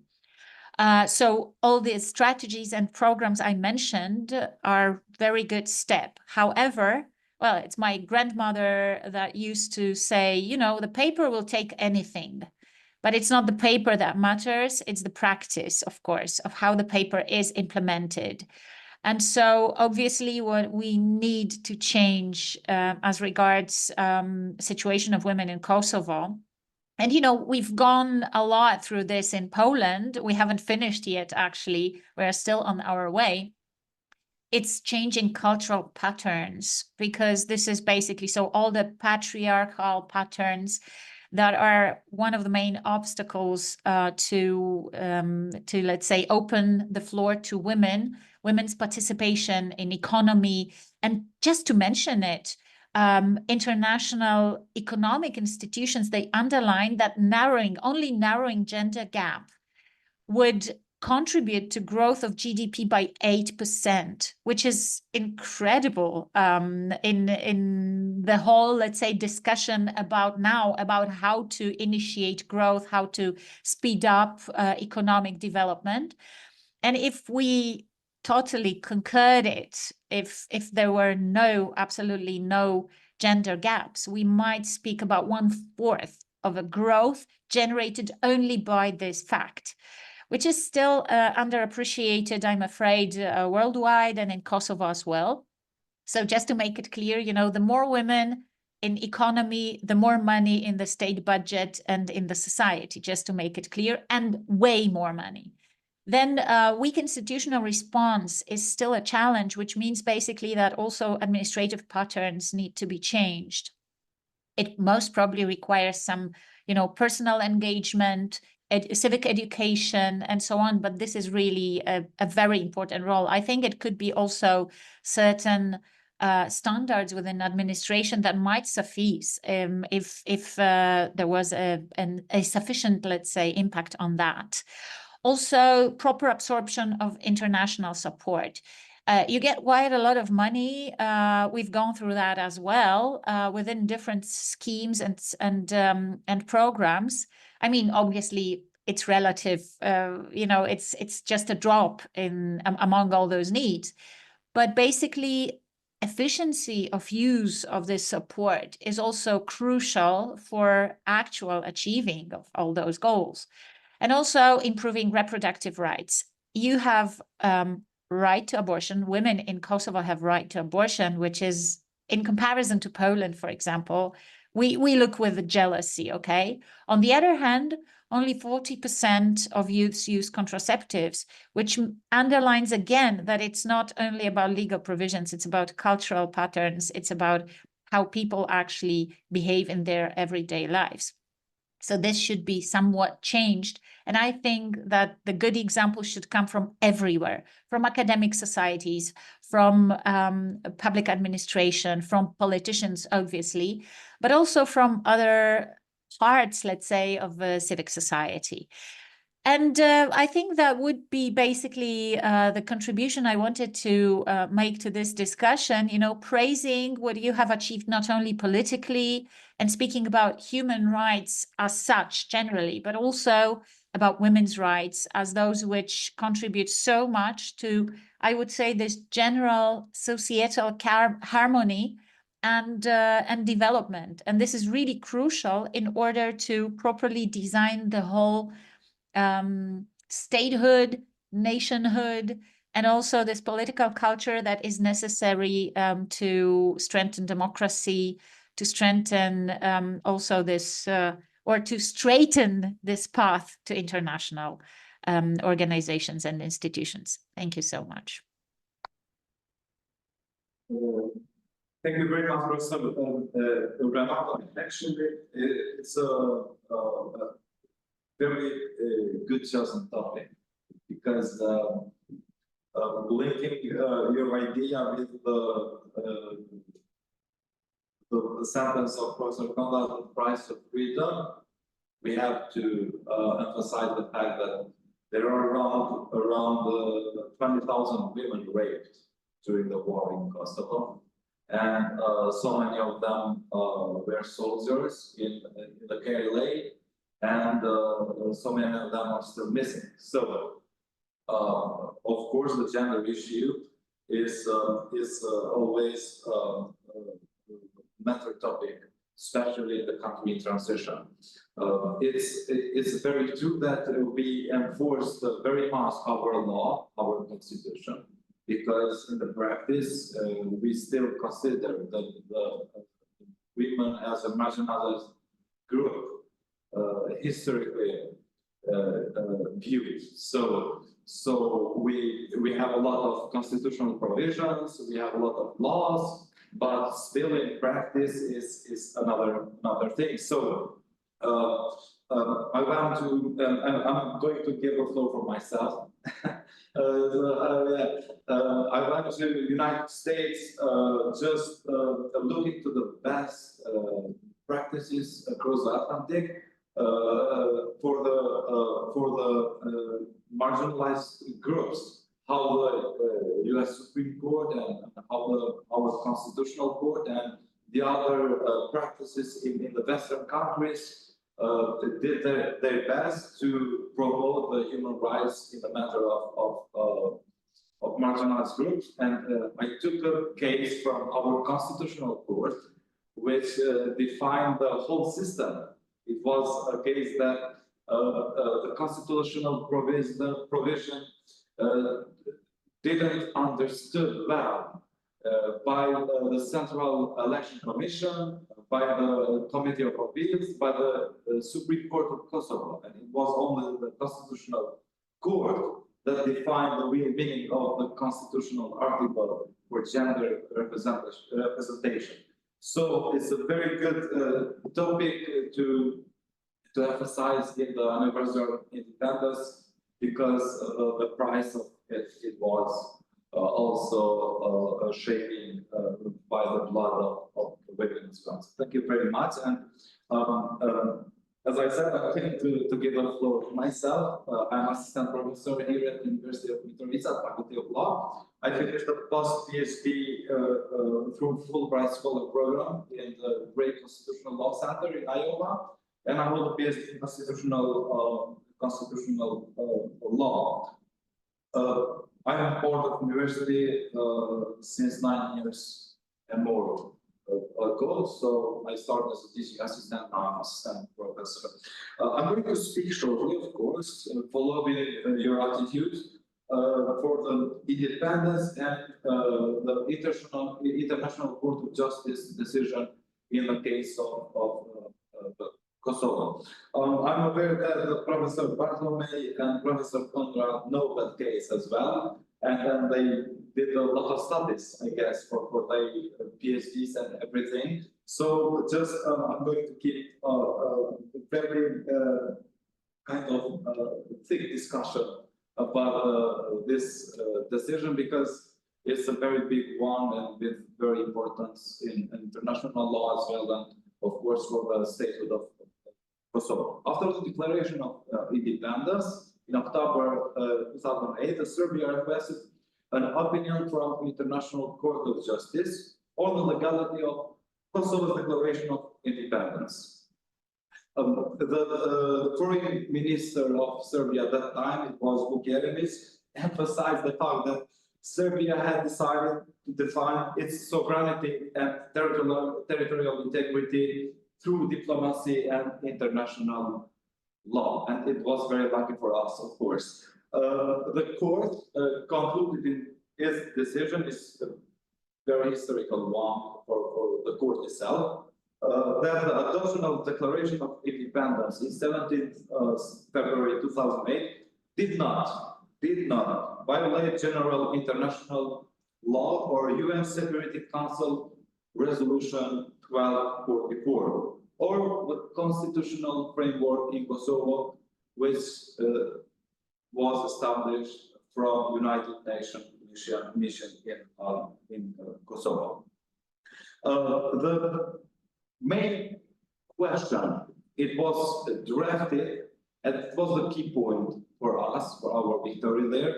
So all the strategies and programs I mentioned are very good step. However, well, it's my grandmother that used to say, the paper will take anything, but it's not the paper that matters. It's the practice, of course, of how the paper is implemented. And so obviously what we need to change as regards situation of women in Kosovo. And, we've gone a lot through this in Poland. We haven't finished yet, actually. We're still on our way. It's changing cultural patterns, because this is basically, so all the patriarchal patterns that are one of the main obstacles to, let's say, open the floor to women's participation in economy. And just to mention it, international economic institutions, they underline that only narrowing gender gap would contribute to growth of GDP by 8%, which is incredible in the whole, let's say, discussion about how to initiate growth, how to speed up economic development. And if we totally concurred it, if there were absolutely no gender gaps, we might speak about 1/4 of a growth generated only by this fact, which is still underappreciated, I'm afraid, worldwide and in Kosovo as well. So just to make it clear, the more women in economy, the more money in the state budget and in the society, just to make it clear, and way more money. Then weak institutional response is still a challenge, which means basically that also administrative patterns need to be changed. It most probably requires some, personal engagement, civic education, and so on. But this is really a very important role. I think it could be also certain standards within administration that might suffice if there was a sufficient, let's say, impact on that. Also, proper absorption of international support. You get quite a lot of money. We've gone through that as well within different schemes and programs. I mean, obviously, it's relative. It's just a drop among all those needs. But basically, efficiency of use of this support is also crucial for actual achieving of all those goals. And also improving reproductive rights. You have right to abortion. Women in Kosovo have right to abortion, which is, in comparison to Poland, for example, we look with jealousy, okay? On the other hand, only 40% of youths use contraceptives, which underlines again that it's not only about legal provisions, it's about cultural patterns, it's about how people actually behave in their everyday lives. So this should be somewhat changed. And I think that the good example should come from everywhere, from academic societies, from public administration, from politicians, obviously, but also from other parts, let's say, of civic society. And I think that would be basically the contribution I wanted to make to this discussion, you know, praising what you have achieved not only politically and speaking about human rights as such generally, but also about women's rights as those which contribute so much to, I would say, this general societal harmony and development. And this is really crucial in order to properly design the whole statehood, nationhood, and also this political culture that is necessary to strengthen democracy, to strengthen also this, or to straighten this path to international organizations and institutions. Thank you so much. Thank you very much, Professor Rama. Actually, it's a very good chosen topic because linking your idea with the sentence of Professor Conrad, the price of freedom, we have to emphasize the fact that there are around 20,000 women raped during the war in Kosovo, and so many of them were soldiers in the KLA. And so many of them are still missing. So, of course, the gender issue is always a matter topic, especially in the country in transition. It's very true that we enforced very much our law, our constitution, because in the practice we still consider the women as a marginalized group. Historically viewed. So we have a lot of constitutional provisions, we have a lot of laws, but still in practice is another thing. So I want to, I'm going to give a floor for myself. I went to the United States just looking to the best practices across the Atlantic. For the marginalized groups, how the U.S. Supreme Court and how our Constitutional Court and the other practices in the Western countries did their best to promote the human rights in the matter of marginalized groups. And I took a case from our Constitutional Court, which defined the whole system. It was a case that the constitutional provision didn't understood well by the Central Election Commission, by the Committee of Appeals, by the Supreme Court of Kosovo, and it was only the Constitutional Court that defined the real meaning of the constitutional article for gender representation. So it's a very good topic to emphasize in the anniversary of independence, because the price of it was also shaping by the blood of the women as well. So thank you very much. And as I said, I'm going to give the floor to myself. I'm assistant professor here at the University of Mitrovica, Faculty of Law. I finished the post-PhD through Fulbright Scholar Program in the Great Constitutional Law Center in Iowa, and I hold a PhD in constitutional law. I'm board of university since 9 years and more ago, so I started as a teaching assistant, now I'm assistant professor. I'm going to speak shortly, of course, following your attitude. for the independence and the International Court of Justice decision in the case of Kosovo. I'm aware that Professor Bartolomei and Professor Konrad know that case as well, and then they did a lot of studies, I guess, for their PhDs and everything. So just I'm going to keep a very kind of thick discussion about this decision, because it's a very big one and with very importance in international law as well, and of course for the statehood of Kosovo. After the declaration of independence in October 2008, Serbia requested an opinion from the International Court of Justice on the legality of Kosovo's Declaration of Independence. The foreign minister of Serbia at that time, it was Vukjeremić, emphasized the fact that Serbia had decided to define its sovereignty and territorial integrity through diplomacy and international law, and it was very lucky for us, of course. The court concluded in its decision, is a very historical one for the court itself, that the adoption of the Declaration of Independence in 17th February 2008 did not violate general international law or UN Security Council Resolution 1244, or the constitutional framework in Kosovo, which was established from United Nations mission in Kosovo. The main question, it was drafted, and it was the key point for us, for our victory there.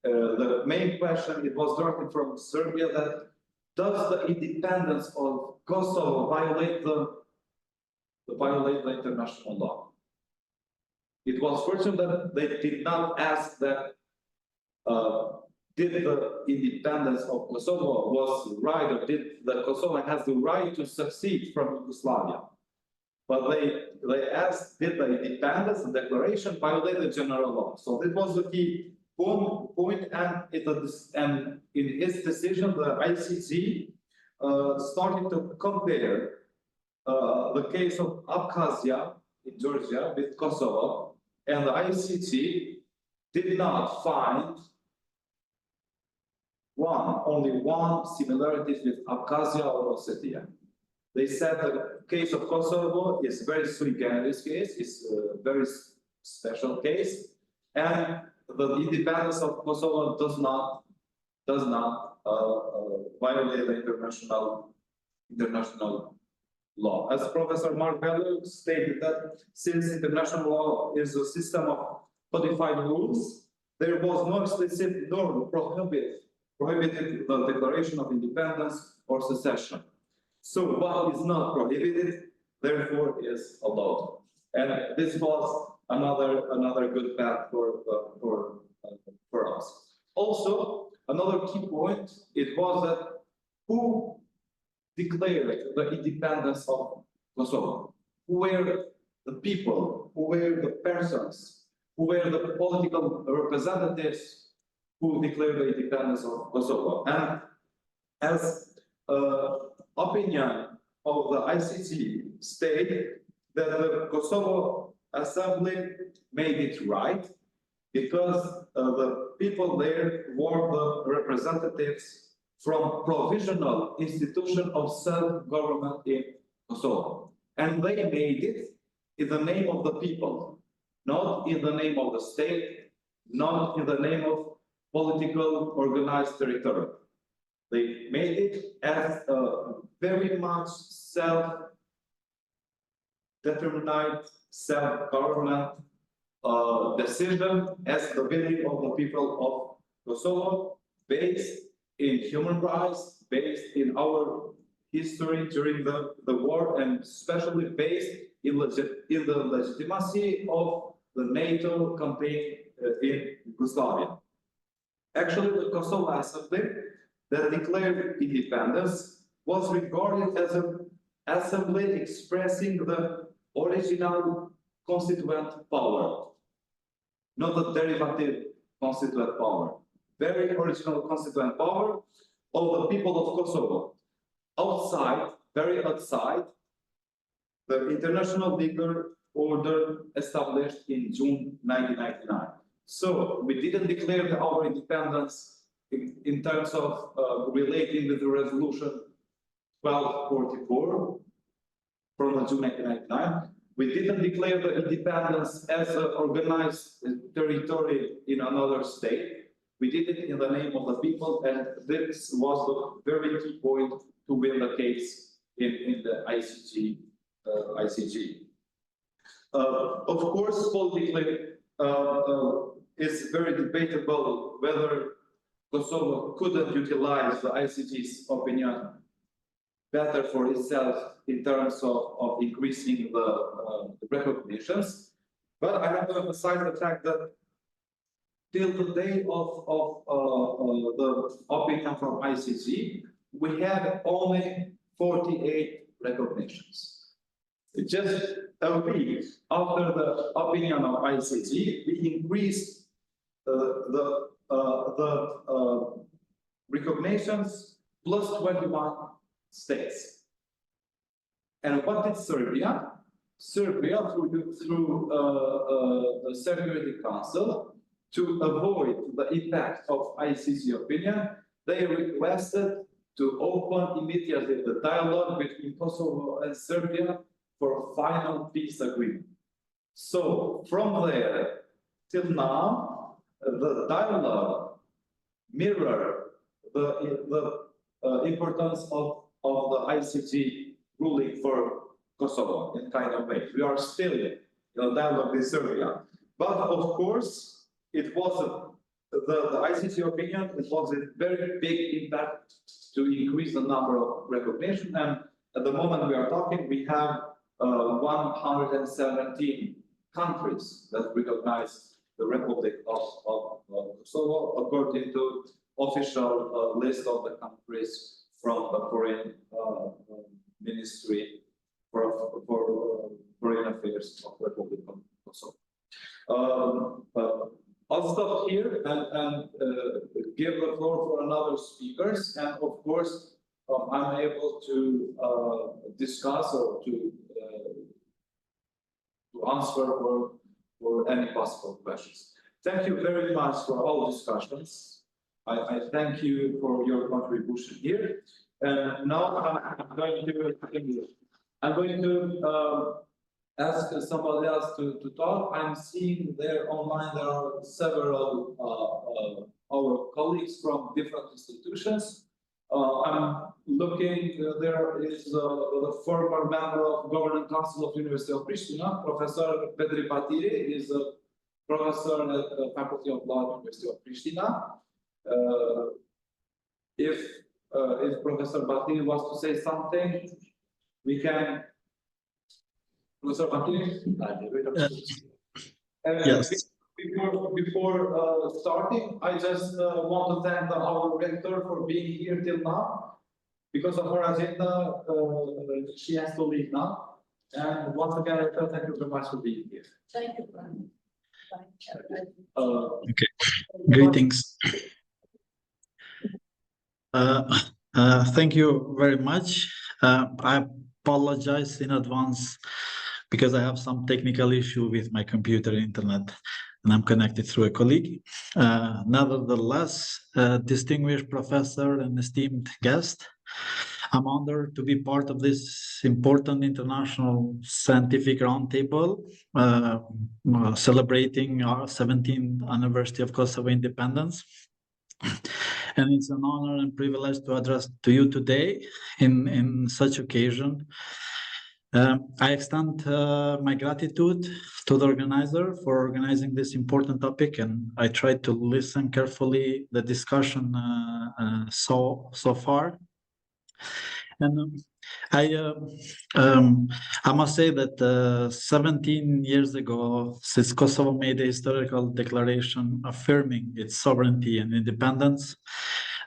The main question, it was drafted from Serbia, that does the independence of Kosovo violate the international law? It was fortunate that they did not ask that did the independence of Kosovo was right, or did the Kosovo has the right to succeed from Yugoslavia? But they asked, did the independence and declaration violate the general law? So that was the key point, and in its decision, the ICJ started to compare the case of Abkhazia in Georgia with Kosovo, and the ICJ did not find only one similarities with Abkhazia or Ossetia. They said the case of Kosovo is very sui generis case, it's a very special case, and the independence of Kosovo does not violate the international law. As Professor Mark Bellew stated, that since international law is a system of codified rules, there was no explicit norm prohibited the declaration of independence or secession. So what is not prohibited, therefore, is allowed. And this was another good path for us. Also, another key point, it was that who declared the independence of Kosovo? Who were the people? Who were the persons? Who were the political representatives who declared the independence of Kosovo? And as opinion of the ICJ state that the Kosovo Assembly made it right, because the people there were the representatives from provisional institution of self-government in Kosovo. And they made it in the name of the people, not in the name of the state, not in the name of political organized territory. They made it as a very much self-determined, self-government decision as the willing of the people of Kosovo, based in human rights, based in our history during the war, and especially based in the legitimacy of the NATO campaign in Yugoslavia. Actually, the Kosovo Assembly that declared independence was regarded as an assembly expressing the original constituent power, not a derivative constituent power. Very original constituent power of the people of Kosovo. Outside, very outside, the international legal order established in June 1999. So we didn't declare our independence in terms of relating with the resolution 1244 from June 1999. We didn't declare the independence as an organized territory in another state. We did it in the name of the people, and this was the very key point to win the case in the ICG. Of course, politically, it's very debatable whether Kosovo couldn't utilize the ICG's opinion better for itself in terms of increasing the recognitions. But I have to emphasize the fact that till the day of the opinion from ICG, we had only 48 recognitions. Just a week after the opinion of ICG, we increased the recognitions plus 21 states. And what did Serbia? Serbia, through the Security Council, to avoid the impact of ICG opinion, they requested to open immediately the dialogue between Kosovo and Serbia for a final peace agreement. So from there till now, the dialogue mirrored the importance of the ICG ruling for Kosovo in kind of way. We are still in a dialogue with Serbia, but of course, it was the ICG opinion. It was a very big impact to increase the number of recognition. And at the moment we are talking, we have 117 countries that recognize the Republic of Kosovo, according to official list of the countries from the Foreign Ministry for Foreign Affairs of the Republic of Kosovo. I'll stop here and give the floor for another speakers, and of course I'm able to discuss or to answer for any possible questions. Thank you very much for all discussions. I thank you for your contribution here. And now I'm going to ask somebody else to talk. I'm seeing there online there are several our colleagues from different institutions. I'm looking, there is the former member of Governing Council of University of Pristina, Professor Pedri Patiri, is a professor at the Faculty of Law, University of Pristina. If Professor Patiri wants to say something, we can. Professor Patiri? Yes. Before starting, I just want to thank our rector for being here till now. Because of her agenda, she has to leave now. And once again, thank you very much for being here. Thank you, Brian. Okay. Greetings. Thank you very much. I apologize in advance because I have some technical issue with my computer internet, and I'm connected through a colleague. Nevertheless, distinguished professor and esteemed guest, I'm honored to be part of this important international scientific roundtable celebrating our 17th anniversary of Kosovo independence. And it's an honor and privilege to address to you today in such occasion. I extend my gratitude to the organizer for organizing this important topic, and I tried to listen carefully the discussion so far. And I must say that 17 years ago, since Kosovo made a historical declaration affirming its sovereignty and independence,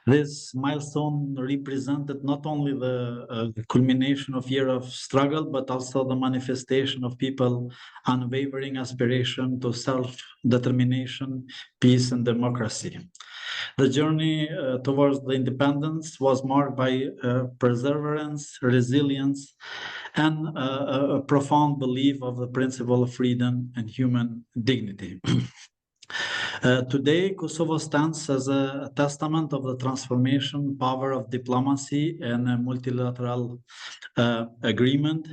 This milestone represented not only the culmination of year of struggle, but also the manifestation of people's unwavering aspiration to self-determination, peace, and democracy. The journey towards the independence was marked by perseverance, resilience, and a profound belief of the principle of freedom and human dignity. Today, Kosovo stands as a testament of the transformation power of diplomacy and a multilateral agreement.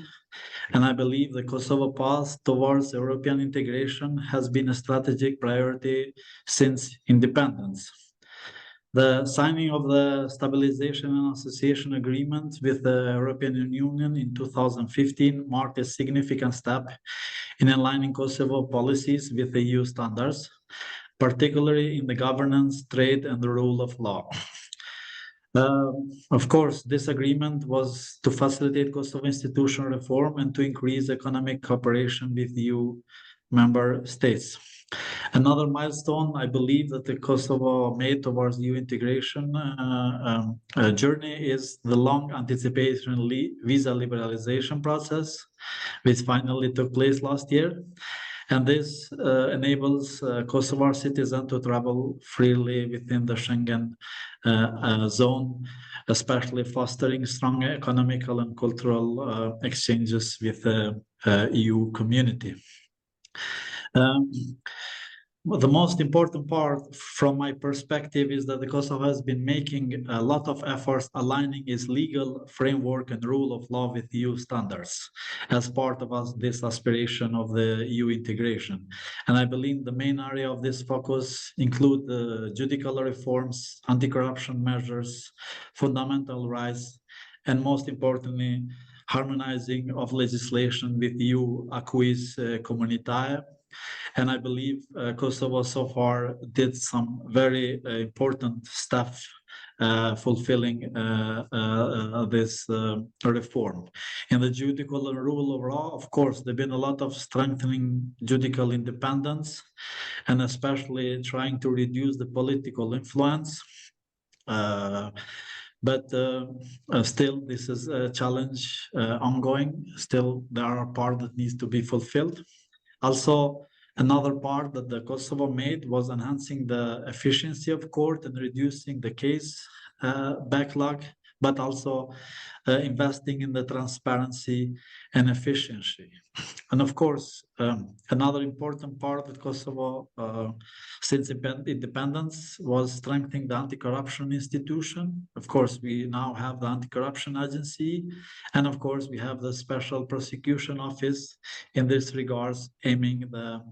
And I believe the Kosovo path towards European integration has been a strategic priority since independence. The signing of the Stabilization and Association Agreement with the European Union in 2015 marked a significant step in aligning Kosovo policies with the EU standards, particularly in the governance, trade, and the rule of law. Of course, this agreement was to facilitate Kosovo institutional reform and to increase economic cooperation with EU member states. Another milestone, I believe, that the Kosovo made towards EU integration journey is the long anticipated visa liberalization process, which finally took place last year. And this enables Kosovo citizens to travel freely within the Schengen zone, especially fostering strong economical and cultural exchanges with the EU community. The most important part from my perspective is that the Kosovo has been making a lot of efforts aligning its legal framework and rule of law with EU standards as part of this aspiration of the EU integration. And I believe the main area of this focus include the judicial reforms, anti-corruption measures, fundamental rights, and most importantly, harmonizing of legislation with EU acquis communautaire. And I believe Kosovo so far did some very important stuff fulfilling this reform. In the judicial rule of law, of course, there's been a lot of strengthening judicial independence and especially trying to reduce the political influence. But still, this is a challenge ongoing. Still, there are parts that needs to be fulfilled. Also, another part that the Kosovo made was enhancing the efficiency of court and reducing the case backlog, but also investing in the transparency and efficiency. And of course, another important part of Kosovo since independence was strengthening the anti-corruption institution. Of course, we now have the anti-corruption agency, and of course, we have the special prosecution office in this regards, aiming the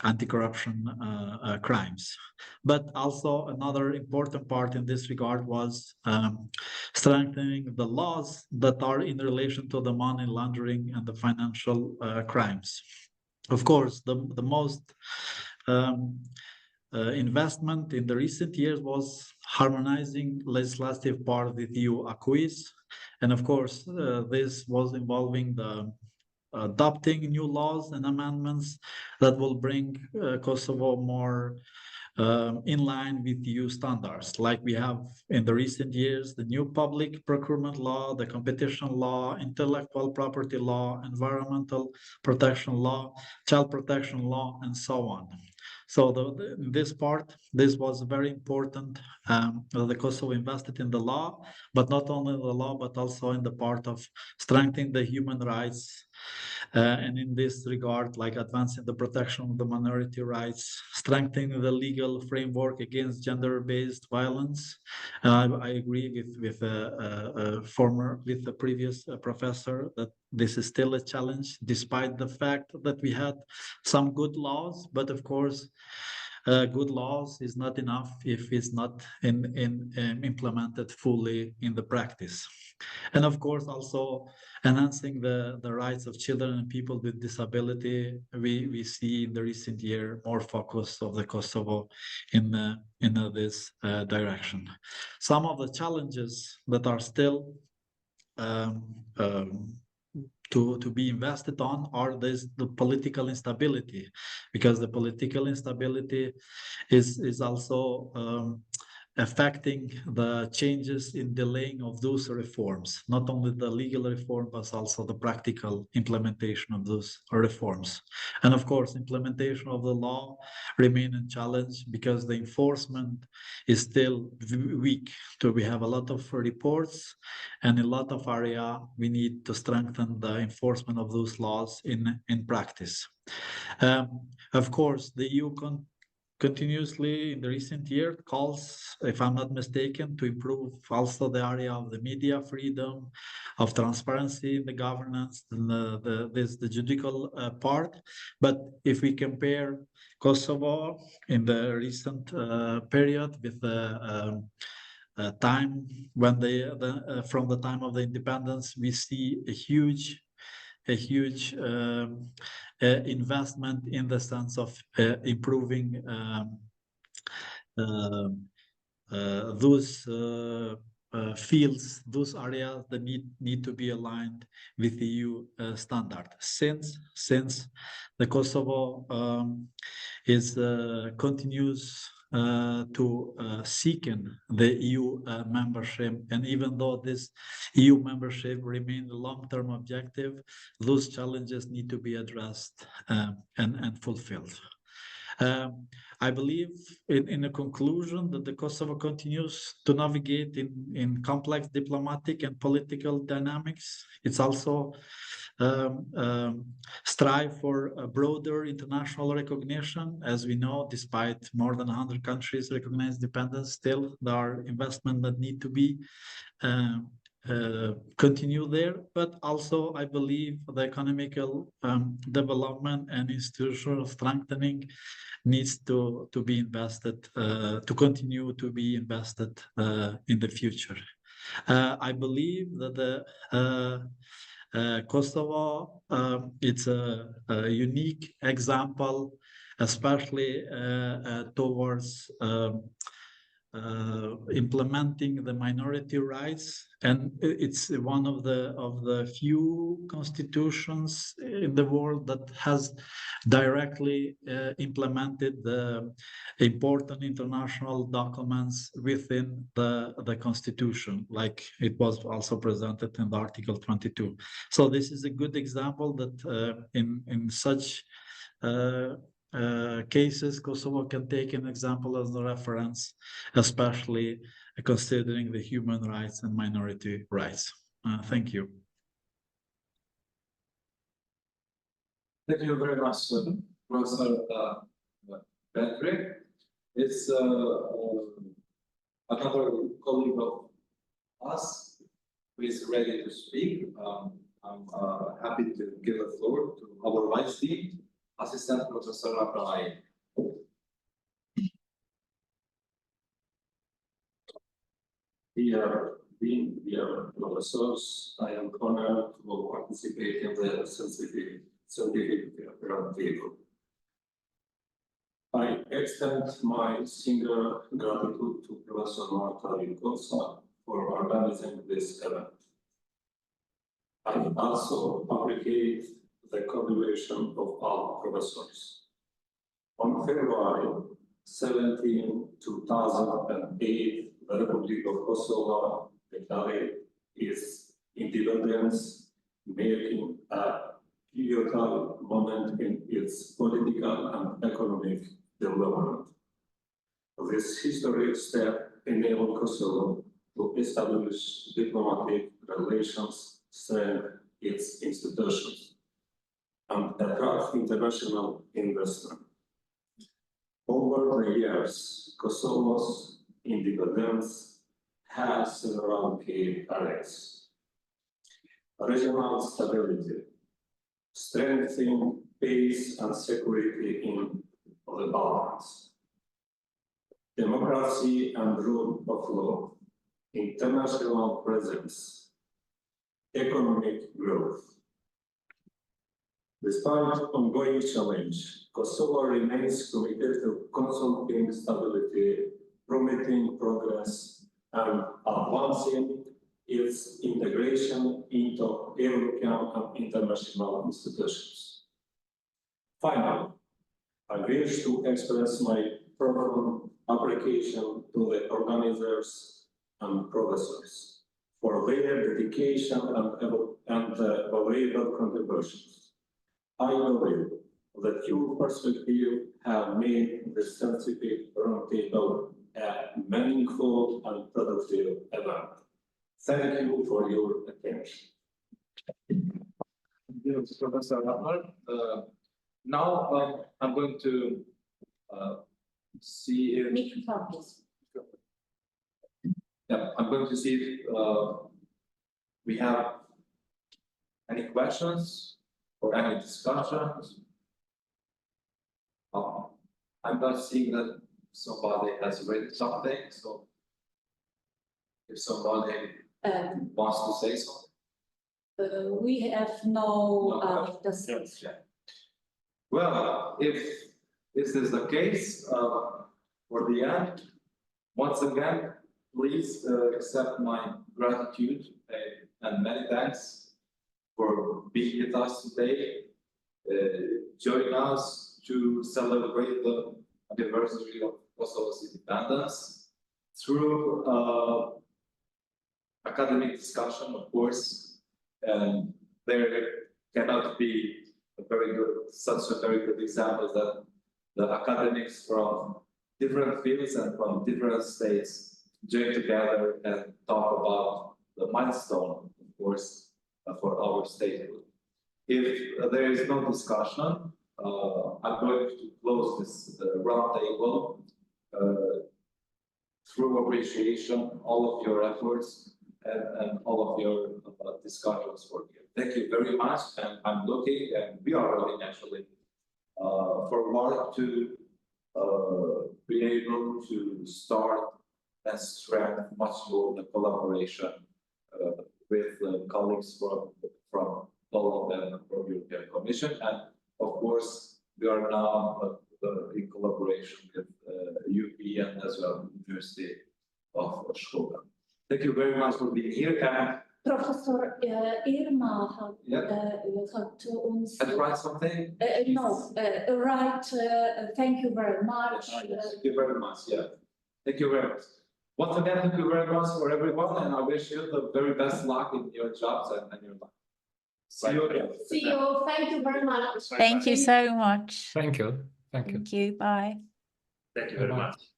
anti-corruption crimes. But also another important part in this regard was strengthening the laws that are in relation to the money laundering and the financial crimes. Of course, the most investment in the recent years was harmonizing legislative part with EU acquis. And of course, this was involving the adopting new laws and amendments that will bring Kosovo more in line with EU standards, like we have in the recent years, the new public procurement law, the competition law, intellectual property law, environmental protection law, child protection law, and so on. So this was very important. The Kosovo invested in the law, but not only the law, but also in the part of strengthening the human rights. And in this regard, like advancing the protection of the minority rights, strengthening the legal framework against gender-based violence. I agree with the previous professor that this is still a challenge, despite the fact that we had some good laws. But of course, good laws is not enough if it's not implemented fully in the practice. And of course, also enhancing the rights of children and people with disability. We see in the recent year more focus of the Kosovo in this direction. Some of the challenges that are still to be invested on are the political instability, because the political instability is also affecting the changes in delaying of those reforms, not only the legal reform, but also the practical implementation of those reforms. And of course, implementation of the law remain a challenge because the enforcement is still weak. So we have a lot of reports and a lot of area we need to strengthen the enforcement of those laws in practice. Of course, the EU continuously in the recent year calls, if I'm not mistaken, to improve also the area of the media freedom, of transparency in the governance, and the judicial part. But if we compare Kosovo in the recent period with the time when from the time of the independence, we see a huge investment in the sense of improving those fields, those areas that need to be aligned with EU standard. Since the Kosovo is continues to seeking the EU membership, and even though this EU membership remains a long-term objective, those challenges need to be addressed and fulfilled. I believe in a conclusion that the Kosovo continues to navigate in complex diplomatic and political dynamics. It's also strive for a broader international recognition. As we know, despite more than 100 countries recognize independence, still there are investments that need to be continue there, but also I believe the economical development and institutional strengthening needs to be invested, to continue to be invested in the future. I believe that the Kosovo, it's a unique example, especially towards implementing the minority rights, and it's one of the few constitutions in the world that has directly implemented the important international documents within the constitution, like it was also presented in the Article 22. So this is a good example that in such cases, Kosovo can take an example as a reference, especially considering the human rights and minority rights. Thank you. Thank you very much, Professor Patrick. It's another colleague of us who is ready to speak. I'm happy to give the floor to our Vice Dean, Assistant Professor Abrai. Dear Dean, dear professors, I am honored to participate in the scientific roundtable. I extend my sincere gratitude to Professor Marta Wilcoxa for organizing this event. I also appreciate the collaboration of all professors. On February 17, 2008, the Republic of Kosovo declared its independence, making a pivotal moment in its political and economic development. This historic step enabled Kosovo to establish diplomatic relations, strengthen its institutions, and attract international investment. Over the years, Kosovo's independence has several key areas: regional stability, strengthening peace and security in the Balkans, democracy and rule of law, international presence, economic growth. Despite ongoing challenge, Kosovo remains committed to consolidating stability, promoting progress, and advancing its integration into European and international institutions. Finally, I wish to express my profound appreciation to the organizers and professors for their dedication and valuable contributions. I believe that your perspective have made the scientific roundtable a meaningful and productive event. Thank you for your attention. Thank you, Professor Rahman. Now I'm going to see if Microphone, please. I'm going to see if we have any questions or any discussions. I'm not seeing that somebody has written something, so if somebody wants to say something. We have no No discussion. Yeah. Well, if this is the case, for the end, once again, please accept my gratitude and many thanks for being with us today. Join us to celebrate the anniversary of Kosovo's independence through academic discussion, of course, and there cannot be such a very good example that the academics from different fields and from different states join together and talk about the milestone, of course, for our statehood. If there is no discussion, I'm going to close this roundtable through appreciation all of your efforts and all of your discussions for you. Thank you very much, and I'm looking, and we are looking actually forward to be able to start and strengthen much more the collaboration with colleagues from Poland and from European Commission, and of course we are now in collaboration with UP and as well University of Kosovo. Thank you very much for being here. And Professor Irma had to uns. and write something. No, right. Thank you very much. Thank you very much. Yeah, thank you very much. Once again, thank you very much for everyone, and I wish you the very best luck in your jobs and your life. See you again. See you. Thank you very much. Thank you so much. Thank you. Thank you. Thank you. Bye. Thank you very Bye-bye. much.